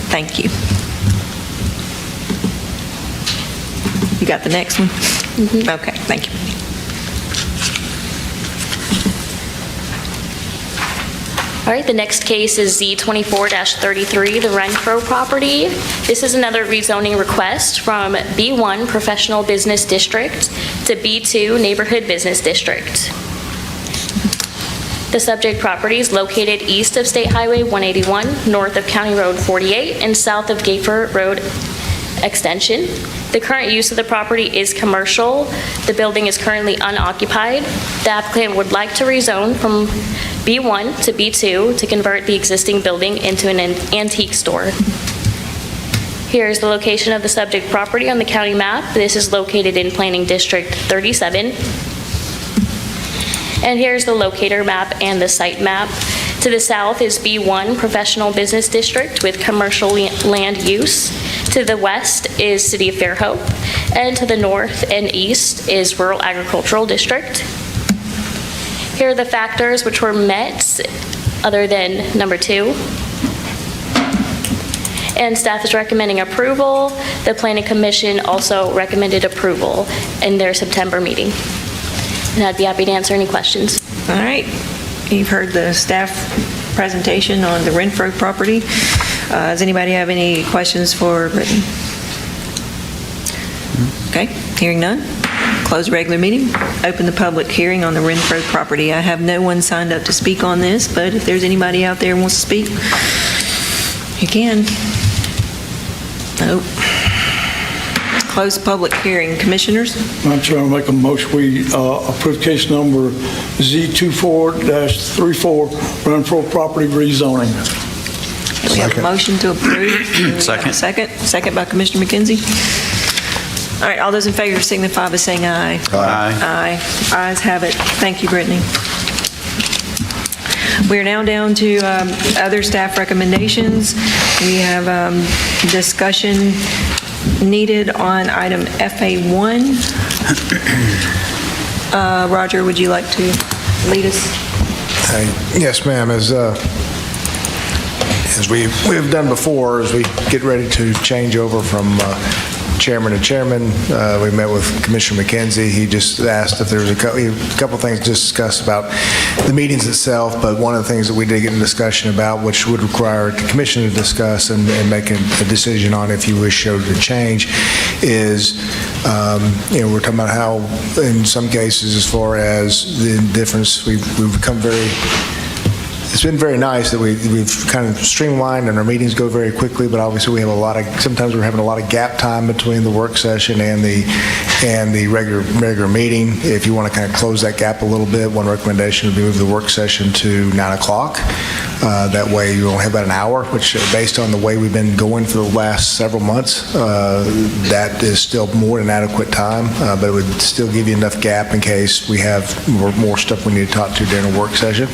Thank you. You got the next one? Okay, thank you. All right, the next case is Z24-33, the Renfro property. This is another rezoning request from B1 Professional Business District to B2 Neighborhood Business District. The subject property is located east of State Highway 181, north of County Road 48, and south of Gafer Road Extension. The current use of the property is commercial. The building is currently unoccupied. The applicant would like to rezone from B1 to B2 to convert the existing building into an antique store. Here's the location of the subject property on the county map. This is located in Planning District 37. And here's the locator map and the site map. To the south is B1 Professional Business District with commercial land use. To the west is City of Fairhope. And to the north and east is Rural Agricultural District. Here are the factors which were met, other than number 2. And staff is recommending approval. The Planning Commission also recommended approval in their September meeting. And I'd be happy to answer any questions. All right. You've heard the staff presentation on the Renfro property. Does anybody have any questions for Brittany? Okay, hearing none. Close the regular meeting. Open the public hearing on the Renfro property. I have no one signed up to speak on this, but if there's anybody out there who wants to speak, you can. Nope. Close the public hearing. Commissioners? Madam Chair, I'll make a motion, we approve case number Z24-34, Renfro property rezoning. We have a motion to approve. Second. Second by Commissioner McKenzie. All right, all those in favor signify by saying aye. Aye. Aye. Ayes have it. Thank you, Brittany. We are now down to other staff recommendations. We have discussion needed on item FA1. Roger, would you like to lead us? Yes, ma'am. As we've done before, as we get ready to change over from chairman to chairman, we met with Commissioner McKenzie. He just asked if there was a couple things to discuss about the meetings itself, but one of the things that we did get in discussion about, which would require the commission to discuss and make a decision on if you wish to change, is we're talking about how in some cases, as far as the difference, we've become very. It's been very nice that we've kind of streamlined and our meetings go very quickly, but obviously we have sometimes we're having a lot of gap time between the work session and the regular meeting. If you want to kind of close that gap a little bit, one recommendation would be move the work session to 9 o'clock. That way you only have about an hour, which based on the way we've been going for the last several months, that is still more than adequate time, but it would still give you enough gap in case we have more stuff we need to talk to during a work session.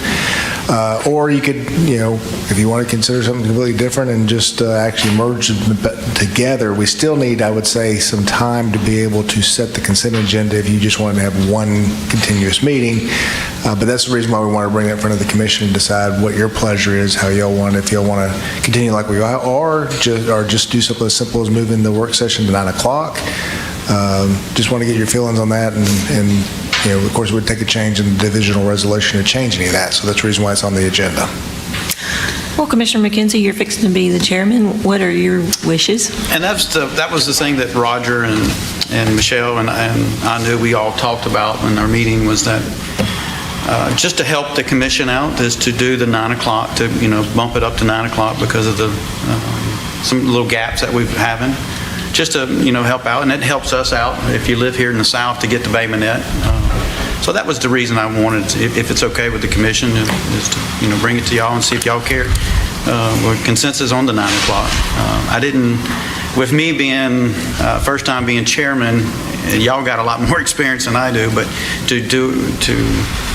Or you could, if you want to consider something completely different and just actually merge them together, we still need, I would say, some time to be able to set the consent agenda if you just wanted to have one continuous meeting. But that's the reason why we want to bring it in front of the commission and decide what your pleasure is, how y'all want, if y'all want to continue like we are, or just do something as simple as moving the work session to 9 o'clock. Just want to get your feelings on that, and of course, we'd take a change in the divisional resolution to change any of that, so that's the reason why it's on the agenda. Well, Commissioner McKenzie, you're fixing to be the chairman. What are your wishes? And that was the thing that Roger and Michelle and I knew we all talked about in our meeting, was that just to help the commission out is to do the 9 o'clock, to bump it up to 9 o'clock because of the some little gaps that we're having. Just to help out, and it helps us out if you live here in the South to get to Bay Minette. So that was the reason I wanted to, if it's okay with the commission, is to bring it to y'all and see if y'all care. Consensus on the 9 o'clock. I didn't, with me being first time being chairman, y'all got a lot more experience than I do, but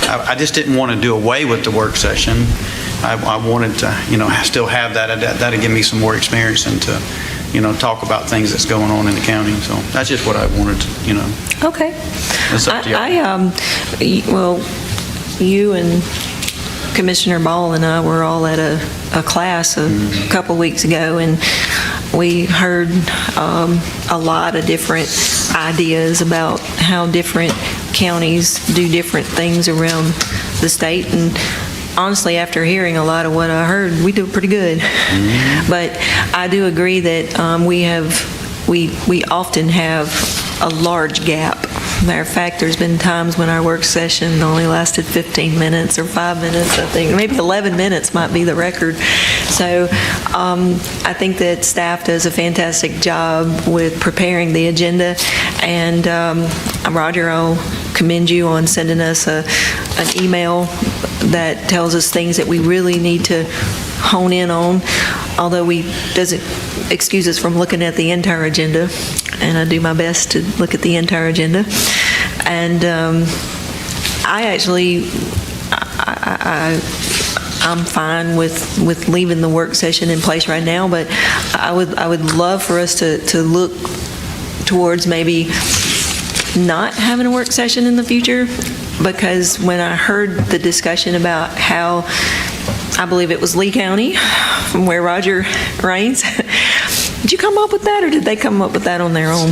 I just didn't want to do away with the work session. I wanted to still have that. That'd give me some more experience and to talk about things that's going on in the county. So that's just what I wanted to, Okay. It's up to y'all. Well, you and Commissioner Ball and I were all at a class a couple weeks ago, and we heard a lot of different ideas about how different counties do different things around the state, and honestly, after hearing a lot of what I heard, we do pretty good. But I do agree that we often have a large gap. Matter of fact, there's been times when our work session only lasted 15 minutes or 5 minutes, I think. Maybe 11 minutes might be the record. So I think that staff does a fantastic job with preparing the agenda. And Roger, I'll commend you on sending us an email that tells us things that we really need to hone in on, although doesn't excuse us from looking at the entire agenda, and I do my best to look at the entire agenda. And I'm fine with leaving the work session in place right now, but I would love for us to look towards maybe not having a work session in the future, because when I heard the discussion about how, I believe it was Lee County, from where Roger reigns, did you come up with that, or did they come up with that on their own?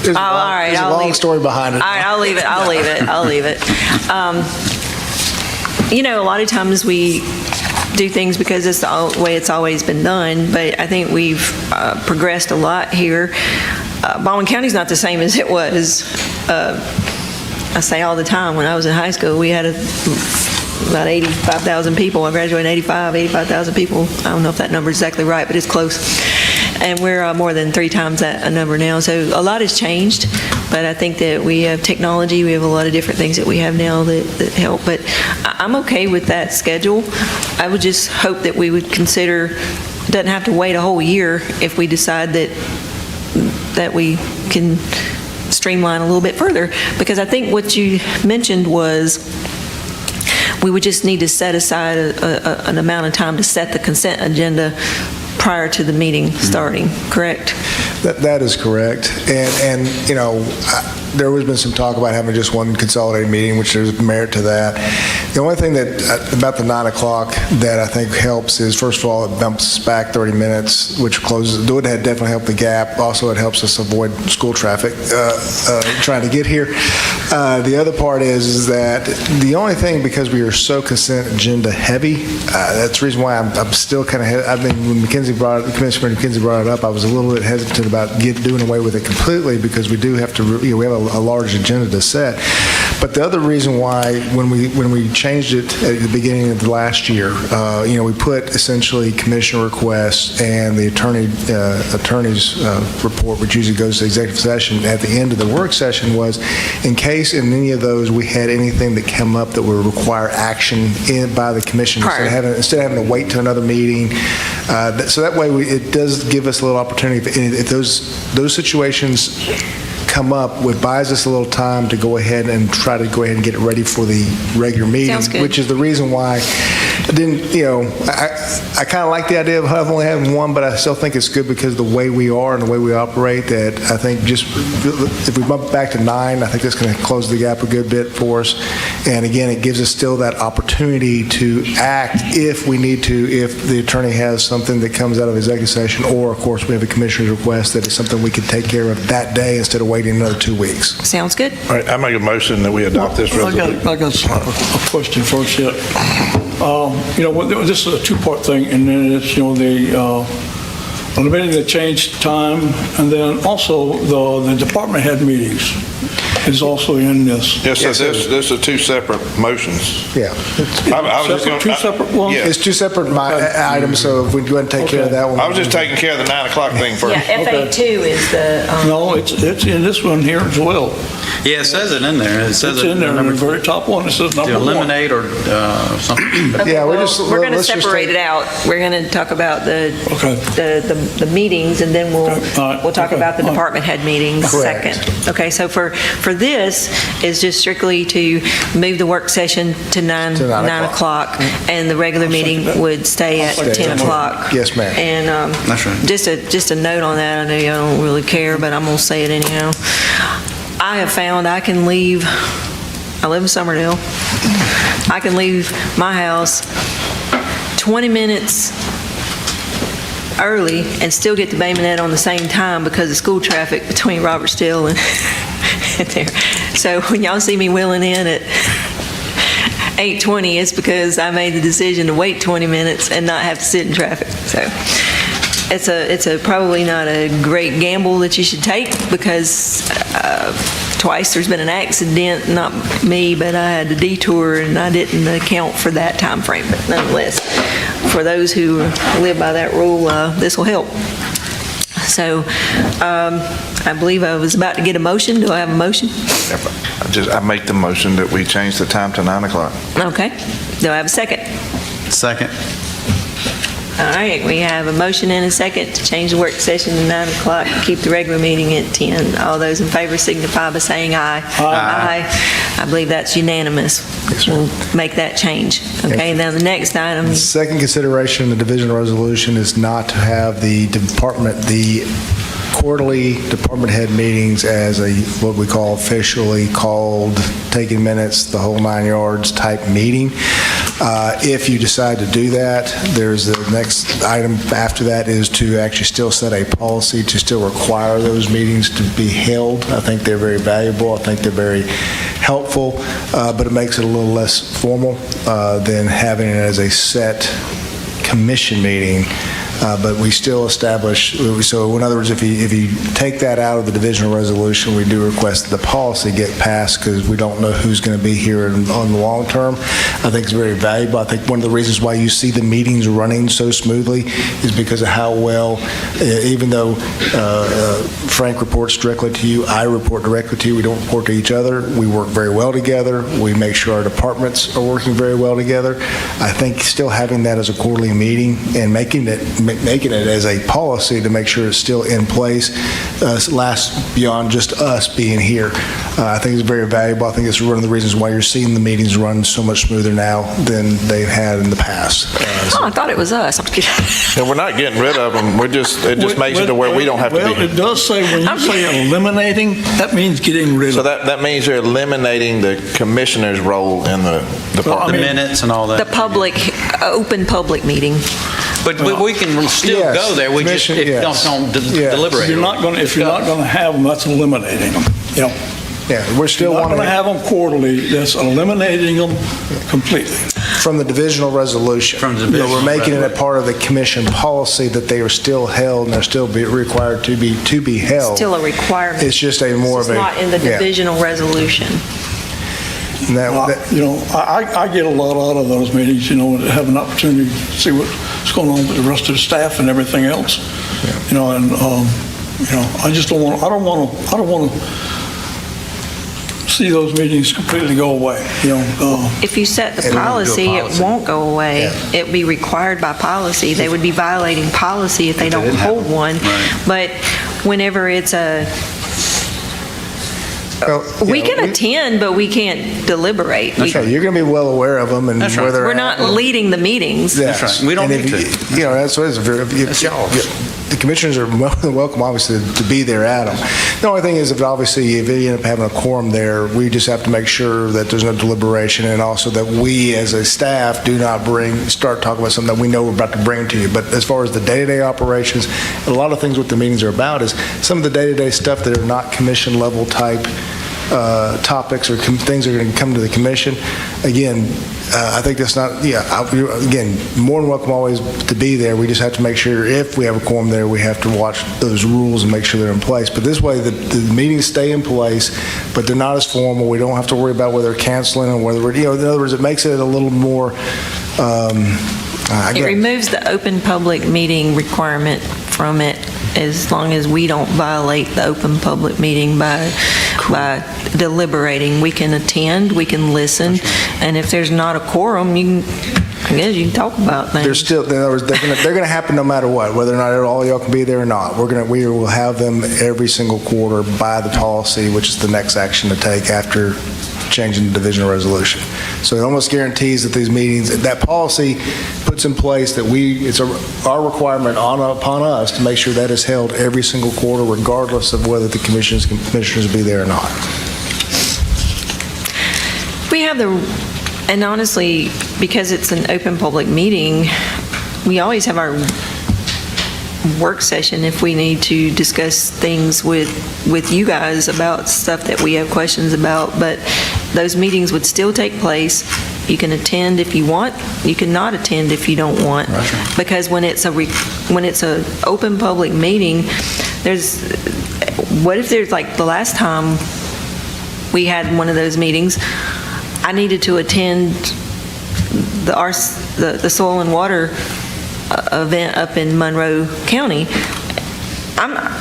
There's a long story behind it. All right, I'll leave it. A lot of times we do things because it's the way it's always been done, but I think we've progressed a lot here. Baldwin County's not the same as it was. I say all the time, when I was in high school, we had about 85,000 people. I graduated in 85,000 people. I don't know if that number is exactly right, but it's close. And we're more than 3 times that number now. So a lot has changed, but I think that we have technology. We have a lot of different things that we have now that help. But I'm okay with that schedule. I would just hope that we would consider, doesn't have to wait a whole year if we decide that that we can streamline a little bit further, because I think what you mentioned was we would just need to set aside an amount of time to set the consent agenda prior to the meeting starting, correct? That is correct. And you know, there has been some talk about having just one consolidated meeting, which there's merit to that. The only thing that, about the 9 o'clock, that I think helps is, first of all, it bumps us back 30 minutes, which closes, it would definitely help the gap. Also, it helps us avoid school traffic trying to get here. The other part is that the only thing, because we are so consent agenda heavy, that's the reason why I'm still kind of, I mean, when Commissioner McKenzie brought it up, I was a little bit hesitant about doing away with it completely, because we do have to, you know, we have a large agenda to set. But the other reason why, when we changed it at the beginning of the last year, you know, we put essentially commission requests and the attorney's report, which usually goes to executive session at the end of the work session, was in case in any of those we had anything that came up that would require action by the commission, instead of having to wait to another meeting. So that way, it does give us a little opportunity. If those situations come up, it buys us a little time to go ahead and try to go ahead and get it ready for the regular meeting, which is the reason why I didn't, you know, I kind of like the idea of only having one, but I still think it's good because the way we are and the way we operate, that I think just if we bump back to 9, I think that's going to close the gap a good bit for us. And again, it gives us still that opportunity to act if we need to, if the attorney has something that comes out of executive session, or of course we have a commissioner's request that is something we can take care of that day instead of waiting another 2 weeks. Sounds good. All right, I make a motion that we adopt this resolution. I got a question first yet. You know, this is a two-part thing, and then it's, you know, the limiting the change time, and then also the department head meetings is also in this. Yes, so this are two separate motions. Yeah. Two separate ones? Yeah. It's two separate items, so if we go ahead and take care of that one. I was just taking care of the 9 o'clock thing first. Yeah, FA2 is the... No, it's in this one here as well. Yeah, it says it in there. It says It's in there, the very top one, it says to number 1. eliminate or something. Yeah, we're going to separate it out. We're going to talk about the meetings, and then we'll talk about the department head meetings second. Okay, so for this is just strictly to move the work session to 9 o'clock, and the regular meeting would stay at 10 o'clock. Yes, ma'am. And That's right. just a note on that. I know you don't really care, but I'm going to say it anyhow. I have found I can leave, I live in Summerdale, I can leave my house 20 minutes early and still get to Baymonette on the same time because of school traffic between Robertsdale and there. So when y'all see me wheeling in at 8:20, it's because I made the decision to wait 20 minutes and not have to sit in traffic. So it's probably not a great gamble that you should take, because twice there's been an accident, not me, but I had a detour and I didn't account for that time frame. But nonetheless, for those who live by that rule, this will help. So I believe I was about to get a motion. Do I have a motion? I make the motion that we change the time to 9 o'clock. Okay. Do I have a second? Second. All right, we have a motion and a second to change the work session to 9 o'clock, keep the regular meeting at 10. All those in favor signify by saying aye. Aye. I believe that's unanimous. We'll make that change. Okay, now the next item. Second consideration of the division resolution is not to have the quarterly department head meetings as what we call officially called taking minutes, the whole 9 yards type meeting. If you decide to do that, there's the next item after that is to actually still set a policy to still require those meetings to be held. I think they're very valuable. I think they're very helpful, but it makes it a little less formal than having it as a set commission meeting. But we still establish, so in other words, if you take that out of the divisional resolution, we do request that the policy get passed, because we don't know who's going to be here on the long term. I think it's very valuable. I think one of the reasons why you see the meetings running so smoothly is because of how well, even though Frank reports directly to you, I report directly to you, we don't report to each other, we work very well together, we make sure our departments are working very well together. I think still having that as a quarterly meeting and making it making it as a policy to make sure it's still in place, lasts beyond just us being here. I think it's very valuable. I think it's one of the reasons why you're seeing the meetings run so much smoother now than they've had in the past. I thought it was us. I'm kidding. And we're not getting rid of them. It just makes it to where we don't have to be. Well, it does say, when you say eliminating, that means getting rid of. So that means you're eliminating the commissioner's role in the department. The minutes and all that. The open public meeting. But we can still Yes. go there, we just don't deliberate. If you're not going to have them, that's eliminating them. Yeah, we're still Not wanting going to have them quarterly, that's eliminating them completely. from the divisional resolution. From the divisional We're making it a resolution. part of the commission policy that they are still held and they're still required to be held. Still a requirement. It's just a more It's of a. not in the yeah. divisional resolution. And that- I get a lot out of those meetings, to have an opportunity to see what's going on with the rest of the staff and everything else. I just don't want to see those meetings completely go away, If you set the policy, it won't go away. It'd be required by policy. They would be violating policy if they don't hold one. But whenever it's we can attend, but we can't deliberate. That's right. You're going to be well aware of them and That's right. where they're We're at. not leading the meetings. Yes. That's right. We don't And need if to. That's what it is. The commissioners are welcome, obviously, to be there at them. The only thing is, if you end up having a quorum there, we just have to make sure that there's no deliberation, and also that we, as a staff, do not start talking about something that we know we're about to bring to you. But as far as the day-to-day operations, a lot of things what the meetings are about is some of the day-to-day stuff that are not commission-level type topics or things that are going to come to the commission. Again, I think that's not, again, more than welcome always to be there. We just have to make sure if we have a quorum there, we have to watch those rules and make sure they're in place. But this way, the meetings stay in place, but they're not as formal. We don't have to worry about whether they're canceling or whether we're, in other words, it makes it a little more, It removes the open public meeting requirement from it, as long as we don't violate the open public meeting by deliberating. We can attend, we can listen, and if there's not a quorum, I guess you can talk about things. They're still, in other words, they're going to happen no matter what, whether or not all y'all can be there or not. We will have them every single quarter by the policy, which is the next action to take after changing the divisional resolution. So it almost guarantees that these meetings, that policy puts in place that it's our requirement upon us to make sure that is held every single quarter, regardless of whether the commissioners will be there or not. We have and honestly, because it's an open public meeting, we always have our work session if we need to discuss things with you guys about stuff that we have questions about, but those meetings would still take place. You can attend if you want, you cannot attend if you don't want. Right. Because when it's a open public meeting, what if there's, like the last time we had one of those meetings, I needed to attend the soil and water event up in Monroe County.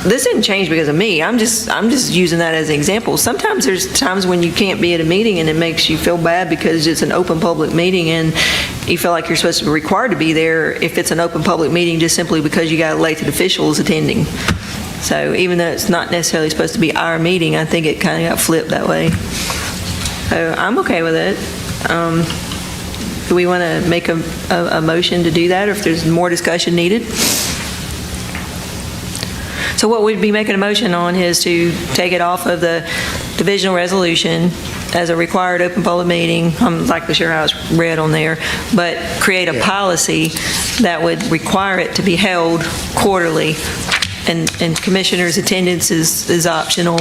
This didn't change because of me. I'm just using that as an example. Sometimes there's times when you can't be at a meeting and it makes you feel bad because it's an open public meeting and you feel like you're supposed to be required to be there if it's an open public meeting just simply because you got elected officials attending. So even though it's not necessarily supposed to be our meeting, I think it kind of got flipped that way. So I'm okay with it. Do we want to make a motion to do that, or if there's more discussion needed? So what we'd be making a motion on is to take it off of the divisional resolution as a required open public meeting. I'm not sure how it's read on there, but create a policy that would require it to be held quarterly, and commissioners' attendance is optional.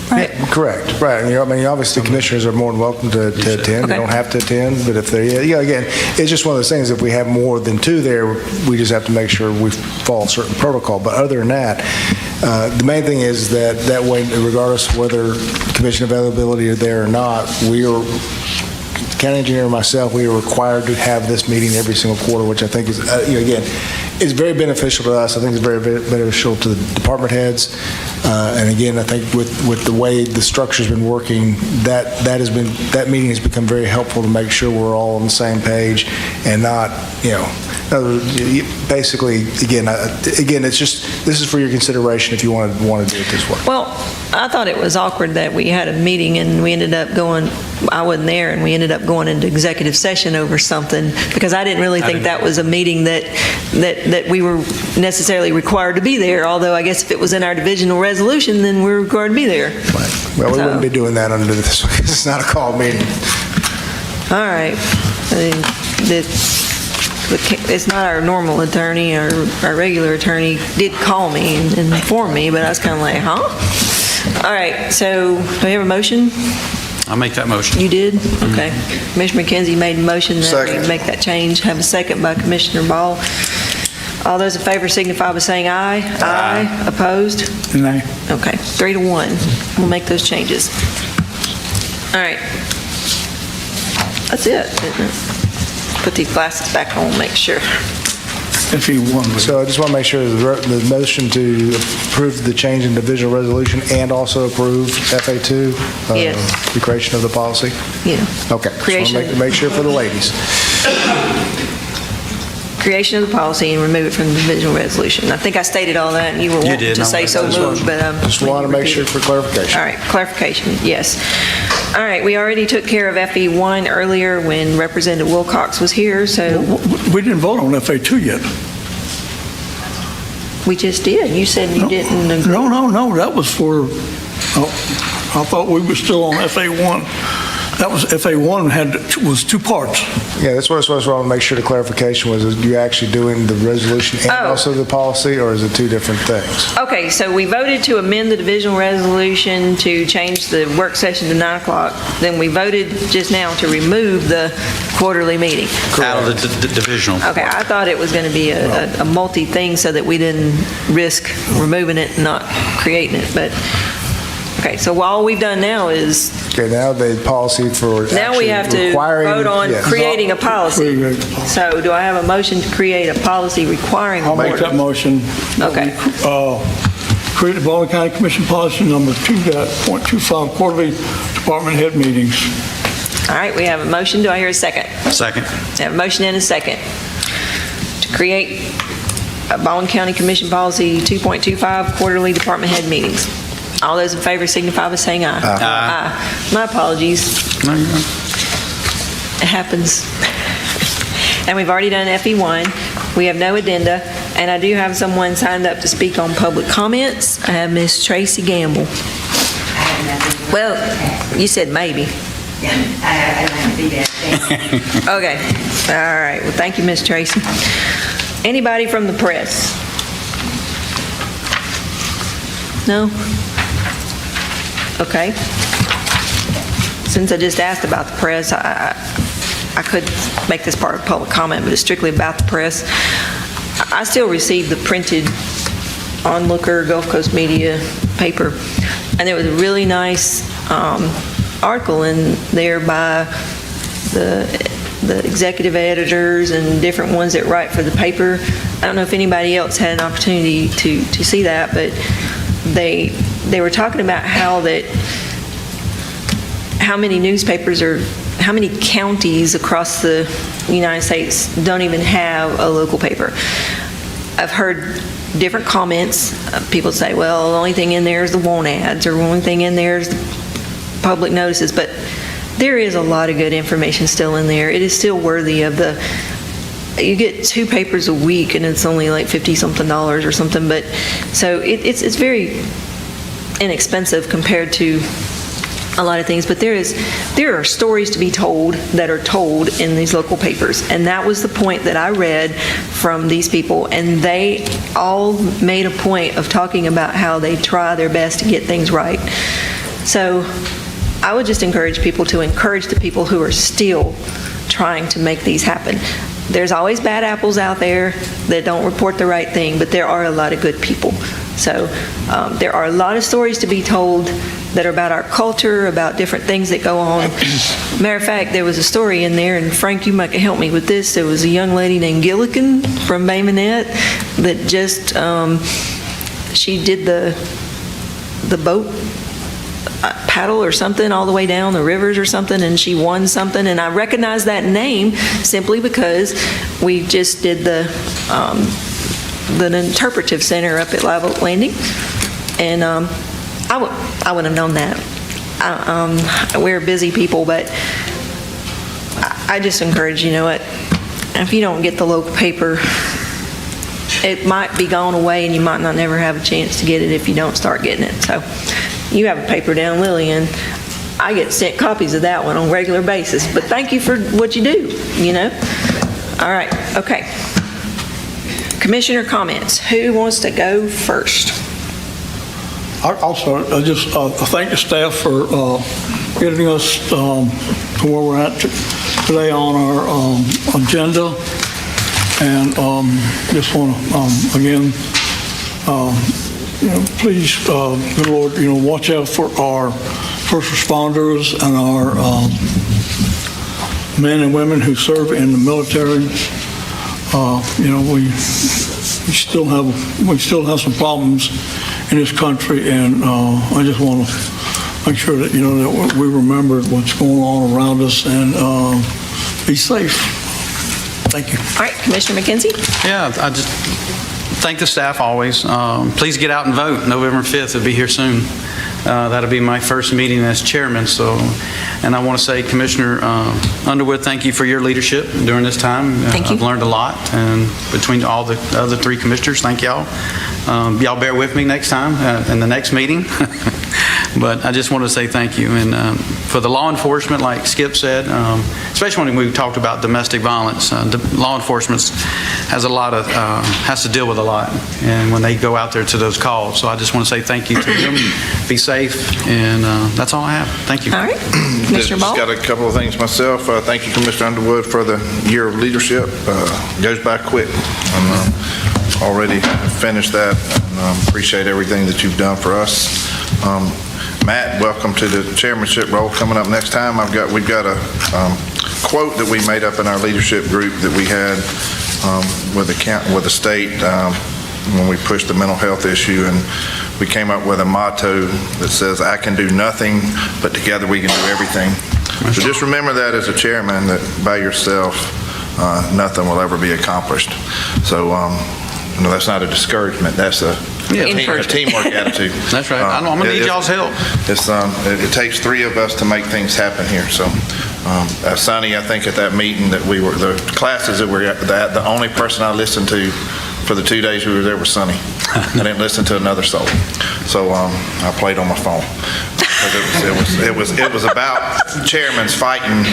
Right. Yeah, correct. Right. Obviously, commissioners are more than welcome to attend. Okay. They don't have to attend, but if they're, again, it's just one of those things. If we have more than two there, we just have to make sure we follow certain protocol. But other than that, the main thing is that way, regardless of whether commission availability are there or not, county engineer and myself, we are required to have this meeting every single quarter, which I think is, again, is very beneficial to us. I think it's very beneficial to the department heads. And again, I think with the way the structure's been working, that meeting has become very helpful to make sure we're all on the same page and not, Basically, again, it's just, this is for your consideration if you want to do it this way. Well, I thought it was awkward that we had a meeting and we ended up going, I wasn't there, and we ended up going into executive session over something, because I didn't really think that was a meeting that we were necessarily required to be there, although I guess if it was in our divisional resolution, then we're required to be there. Well, we wouldn't be doing that under this. It's not a call meeting. All right. It's not our normal attorney. Our regular attorney did call me and inform me, but I was kind of like, huh? All right, so do we have a motion? I'll make that motion. You did? Okay. Commissioner McKenzie made a motion that Second. we make that change. Have a second by Commissioner Ball. All those in favor signify by saying aye. Aye. Opposed? Nay. Okay, 3-1. We'll make those changes. All right. That's it, isn't it? Put these glasses back on, make sure. If you want. So I just want to make sure the motion to approve the change in divisional resolution and also approve FA2, Yes. the creation of the policy? Yeah. Okay. Just want to make sure for the ladies. Creation of the policy and remove it from the divisional resolution. I think I stated all that, and you were wanting did. to say so moved, but Just want to make sure for clarification. All right, clarification, yes. All right, we already took care of FE1 earlier when Representative Wilcox was here, so We didn't vote on FA2 yet. we just did. You said you didn't agree. No, that was for, I thought we were still on FA1. That was, FA1 was two parts. Yeah, that's what I was want to make sure the clarification was, is you actually doing the resolution and Oh. also the policy, or is it two different things? Okay, so we voted to amend the divisional resolution to change the work session to 9 o'clock. Then we voted just now to remove the quarterly meeting. Out of the divisional. Okay, I thought it was going to be a multi-thing so that we didn't risk removing it and not creating it, but, okay, so all we've done now is, Okay, now the policy for now we have to requiring- vote on yes. creating a policy. Create the policy. So do I have a motion to create a policy requiring a I'll make that board? motion. Okay. Create the Baldwin County Commission policy number 2.25 quarterly department head meetings. All right, we have a motion. Do I hear a second? Second. I have a motion and a second to create a Baldwin County Commission policy 2.25 quarterly department head meetings. All those in favor signify by saying aye. Aye. My apologies. No, you're right. It happens. And we've already done FE1. We have no addenda, and I do have someone signed up to speak on public comments. I have Miss Tracy Gamble. Well, you said maybe. Okay. All right. Well, thank you, Miss Tracy. Anybody from the press? No? Okay. Since I just asked about the press, I could make this part of public comment, but it's strictly about the press. I still receive the printed Onlooker, Gulf Coast Media paper, and there was a really nice article in there by the executive editors and different ones that write for the paper. I don't know if anybody else had an opportunity to see that, but they were talking about how many newspapers or how many counties across the United States don't even have a local paper. I've heard different comments. People say, well, the only thing in there is the want ads, or the only thing in there is the public notices, but there is a lot of good information still in there. It is still worthy of you get 2 papers a week and it's only like $50-something or something, but so it's very inexpensive compared to a lot of things, but there are stories to be told that are told in these local papers, and that was the point that I read from these people, and they all made a point of talking about how they try their best to get things right. So I would just encourage people to encourage the people who are still trying to make these happen. There's always bad apples out there that don't report the right thing, but there are a lot of good people. So there are a lot of stories to be told that are about our culture, about different things that go on. Matter of fact, there was a story in there, and Frank, you might help me with this. There was a young lady named Gilligan from Bay Minette that just, she did the boat paddle or something all the way down the rivers or something, and she won something. And I recognize that name simply because we just did the interpretive center up at Live Oak Landing, and I wouldn't have known that. We're busy people, but I just encourage, you know what, if you don't get the local paper, it might be gone away and you might not never have a chance to get it if you don't start getting it. So you have a paper down Lillian. I get sent copies of that one on a regular basis, but thank you for what you do, you know. All right, okay. Commissioner comments. Who wants to go first? Also, I just thank the staff for getting us to where we're at today on our agenda. And just want to, again, please, good Lord, watch out for our first responders and our men and women who serve in the military. We still have some problems in this country, and I just want to make sure that that we remember what's going on around us and be safe. Thank you. All right, Commissioner McKenzie? Yeah, I just thank the staff always. Please get out and vote. November 5th will be here soon. That'll be my first meeting as chairman. And I want to say, Commissioner Underwood, thank you for your leadership during this time. Thank you. I've learned a lot, and between all the other three commissioners, thank y'all. Y'all bear with me next time in the next meeting. But I just want to say thank you. And for the law enforcement, like Skip said, especially when we talked about domestic violence, law enforcement has to deal with a lot, and when they go out there to those calls. So I just want to say thank you to them. Be safe, and that's all I have. Thank you. All right. Commissioner Ball? Just got a couple of things myself. Thank you, Commissioner Underwood, for the year of leadership. Goes by quick. I'm already finished that, and appreciate everything that you've done for us. Matt, welcome to the chairmanship role. Coming up next time, we've got a quote that we made up in our leadership group that we had with the state when we pushed the mental health issue, and we came up with a motto that says, "I can do nothing, but together we can do everything." So just remember that as a chairman, that by yourself, nothing will ever be accomplished. So that's not a discouragement. That's a teamwork attitude. That's right. I'm going to need y'all's help. It takes three of us to make things happen here. So, Sonny, I think at that meeting that the classes that we were at, the only person I listened to for the 2 days we were there was Sonny. I didn't listen to another soul. So I played on my phone. It was about chairmans fighting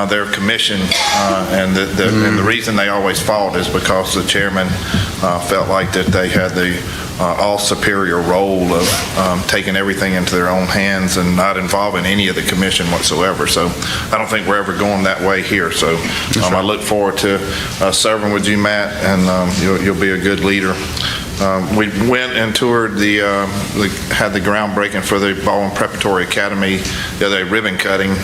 their commission, and the reason they always fought is because the chairman felt like that they had the all superior role of taking everything into their own hands and not involving any of the commission whatsoever. So I don't think we're ever going that way here. So I look forward to serving with you, Matt, and you'll be a good leader. We went and toured had the groundbreaking for the Baldwin Preparatory Academy, the other day, ribbon cutting,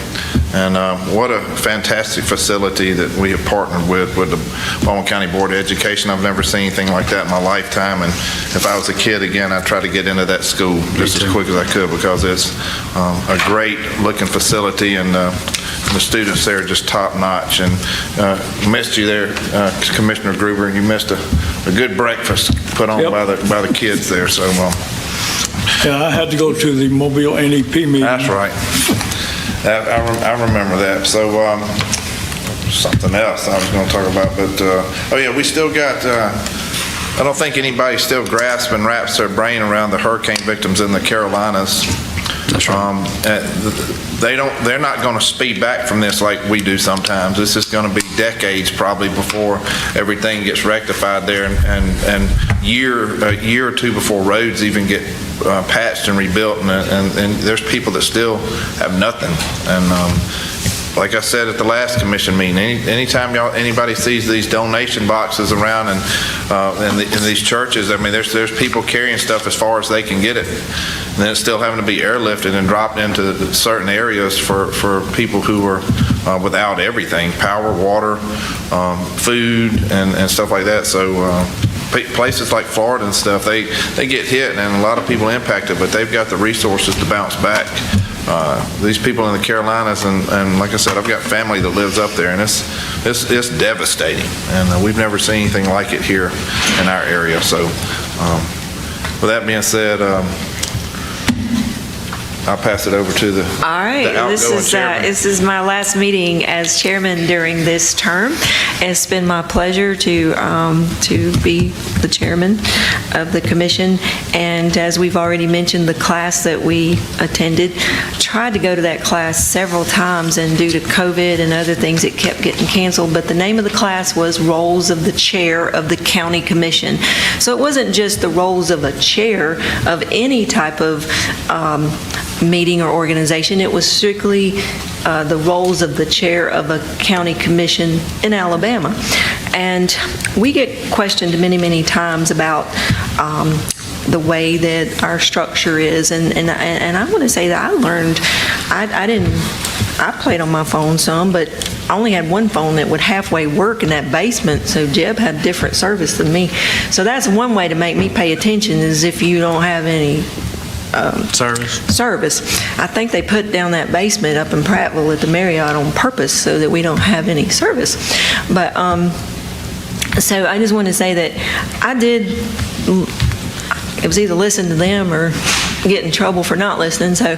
and what a fantastic facility that we have partnered with the Baldwin County Board of Education. I've never seen anything like that in my lifetime, and if I was a kid again, I'd try to get into that school just as quick as I could, because it's a great looking facility, and the students there are just top notch. And missed you there, Commissioner Gruber. You missed a good breakfast put on by the kids there. So yeah, I had to go to the Mobile NEP meeting. That's right. I remember that. So something else I was going to talk about, but we still got. I don't think anybody still grasps and wraps their brain around the hurricane victims in the Carolinas. That's right. They're not going to speed back from this like we do sometimes. This is going to be decades probably before everything gets rectified there, and a year or two before roads even get patched and rebuilt, and there's people that still have nothing. And like I said at the last commission meeting, anytime anybody sees these donation boxes around in these churches, I mean, there's people carrying stuff as far as they can get it, and then it's still having to be airlifted and dropped into certain areas for people who are without everything: power, water, food, and stuff like that. So places like Florida and stuff, they get hit and a lot of people impacted, but they've got the resources to bounce back. These people in the Carolinas, and like I said, I've got family that lives up there, and it's devastating, and we've never seen anything like it here in our area. So with that being said, I'll pass it over to the All right, outgoing chairman. this is my last meeting as chairman during this term. It's been my pleasure to be the chairman of the commission. And as we've already mentioned, the class that we attended, tried to go to that class several times, and due to COVID and other things, it kept getting canceled. But the name of the class was Roles of the Chair of the County Commission. So it wasn't just the roles of a chair of any type of meeting or organization. It was strictly the roles of the chair of a county commission in Alabama. And we get questioned many, many times about the way that our structure is. And I want to say that I learned, I played on my phone some, but I only had one phone that would halfway work in that basement, so Jeb had different service than me. So that's one way to make me pay attention, is if you don't have any service. I think they put down that basement up in Prattville at the Marriott on purpose so that we don't have any service. But so I just want to say that it was either listen to them or get in trouble for not listening. So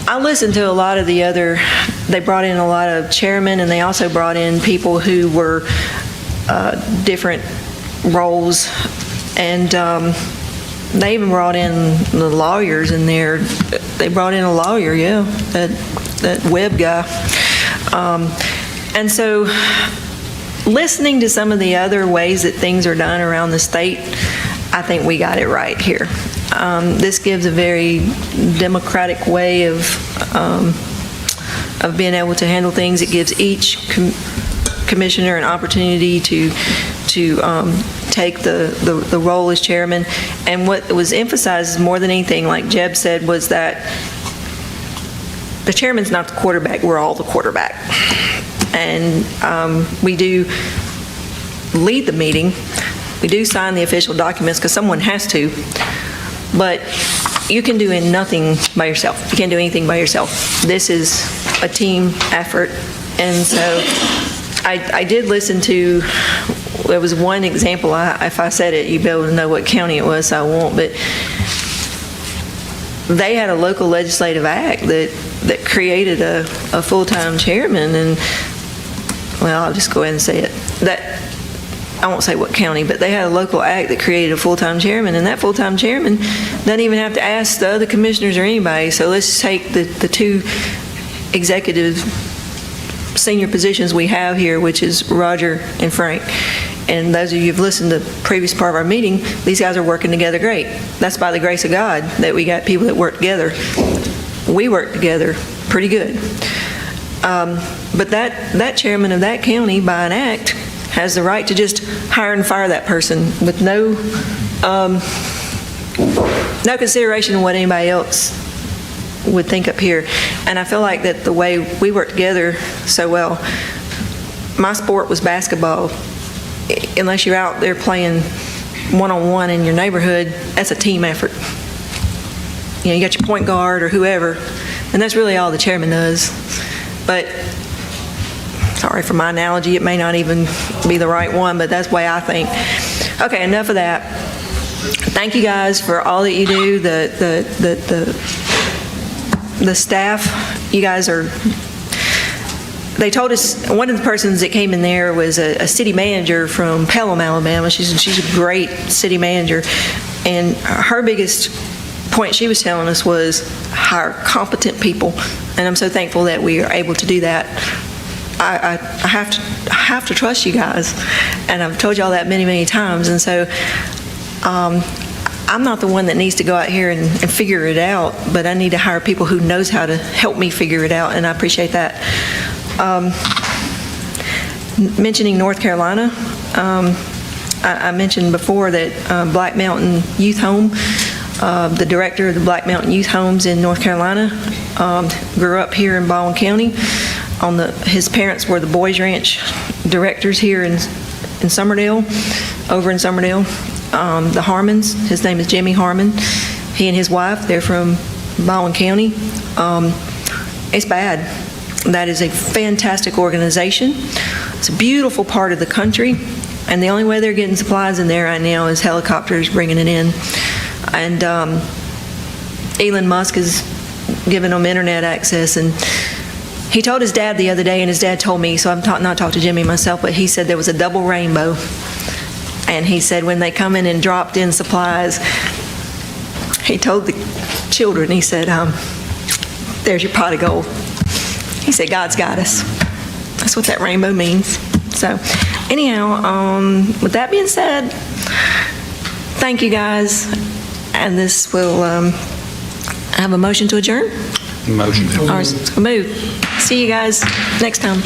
I listened to a lot of the other, they brought in a lot of chairmen, and they also brought in people who were different roles, and they even brought in the lawyers in there. They brought in a lawyer, yeah, that Webb guy. And so listening to some of the other ways that things are done around the state, I think we got it right here. This gives a very democratic way of being able to handle things. It gives each commissioner an opportunity to take the role as chairman. And what was emphasized more than anything, like Jeb said, was that the chairman's not the quarterback, we're all the quarterback. And we do lead the meeting, we do sign the official documents because someone has to, but you can do nothing by yourself. You can't do anything by yourself. This is a team effort. And so I did listen to, there was one example, if I said it, you'd be able to know what county it was, so I won't, but they had a local legislative act that created a full-time chairman, and, well, I'll just go ahead and say it. I won't say what county, but they had a local act that created a full-time chairman, and that full-time chairman doesn't even have to ask the other commissioners or anybody. So let's take the two executive senior positions we have here, which is Roger and Frank. And those of you who've listened to the previous part of our meeting, these guys are working together great. That's by the grace of God that we got people that work together. We work together pretty good. But that chairman of that county, by an act, has the right to just hire and fire that person with no consideration of what anybody else would think up here. And I feel like that the way we work together so well, my sport was basketball. Unless you're out there playing one-on-one in your neighborhood, that's a team effort. You know, you got your point guard or whoever, and that's really all the chairman does. But, sorry for my analogy, it may not even be the right one, but that's the way I think. Okay, enough of that. Thank you guys for all that you do. The staff, you guys are, they told us, one of the persons that came in there was a city manager from Pelham, Alabama. She's a great city manager. And her biggest point she was telling us was hire competent people. And I'm so thankful that we are able to do that. I have to trust you guys. And I've told y'all that many, many times. And so I'm not the one that needs to go out here and figure it out, but I need to hire people who knows how to help me figure it out, and I appreciate that. Mentioning North Carolina, I mentioned before that Black Mountain Youth Home, the director of the Black Mountain Youth Homes in North Carolina, grew up here in Baldwin County. His parents were the Boys Ranch directors here in in Summerdale, over in Summerdale. The Harmons, his name is Jimmy Harmon. He and his wife, they're from Baldwin County. It's bad. That is a fantastic organization. It's a beautiful part of the country, and the only way they're getting supplies in there right now is helicopters bringing it in. And Elon Musk is giving them internet access, and he told his dad the other day, and his dad told me, so I'm not talked to Jimmy myself, but he said there was a double rainbow. And he said when they come in and dropped in supplies, he told the children, he said, there's your pot of gold. He said, God's got us. That's what that rainbow means. So anyhow, with that being said, thank you guys. And this will have a motion to adjourn. Motion. All right, move. See you guys next time.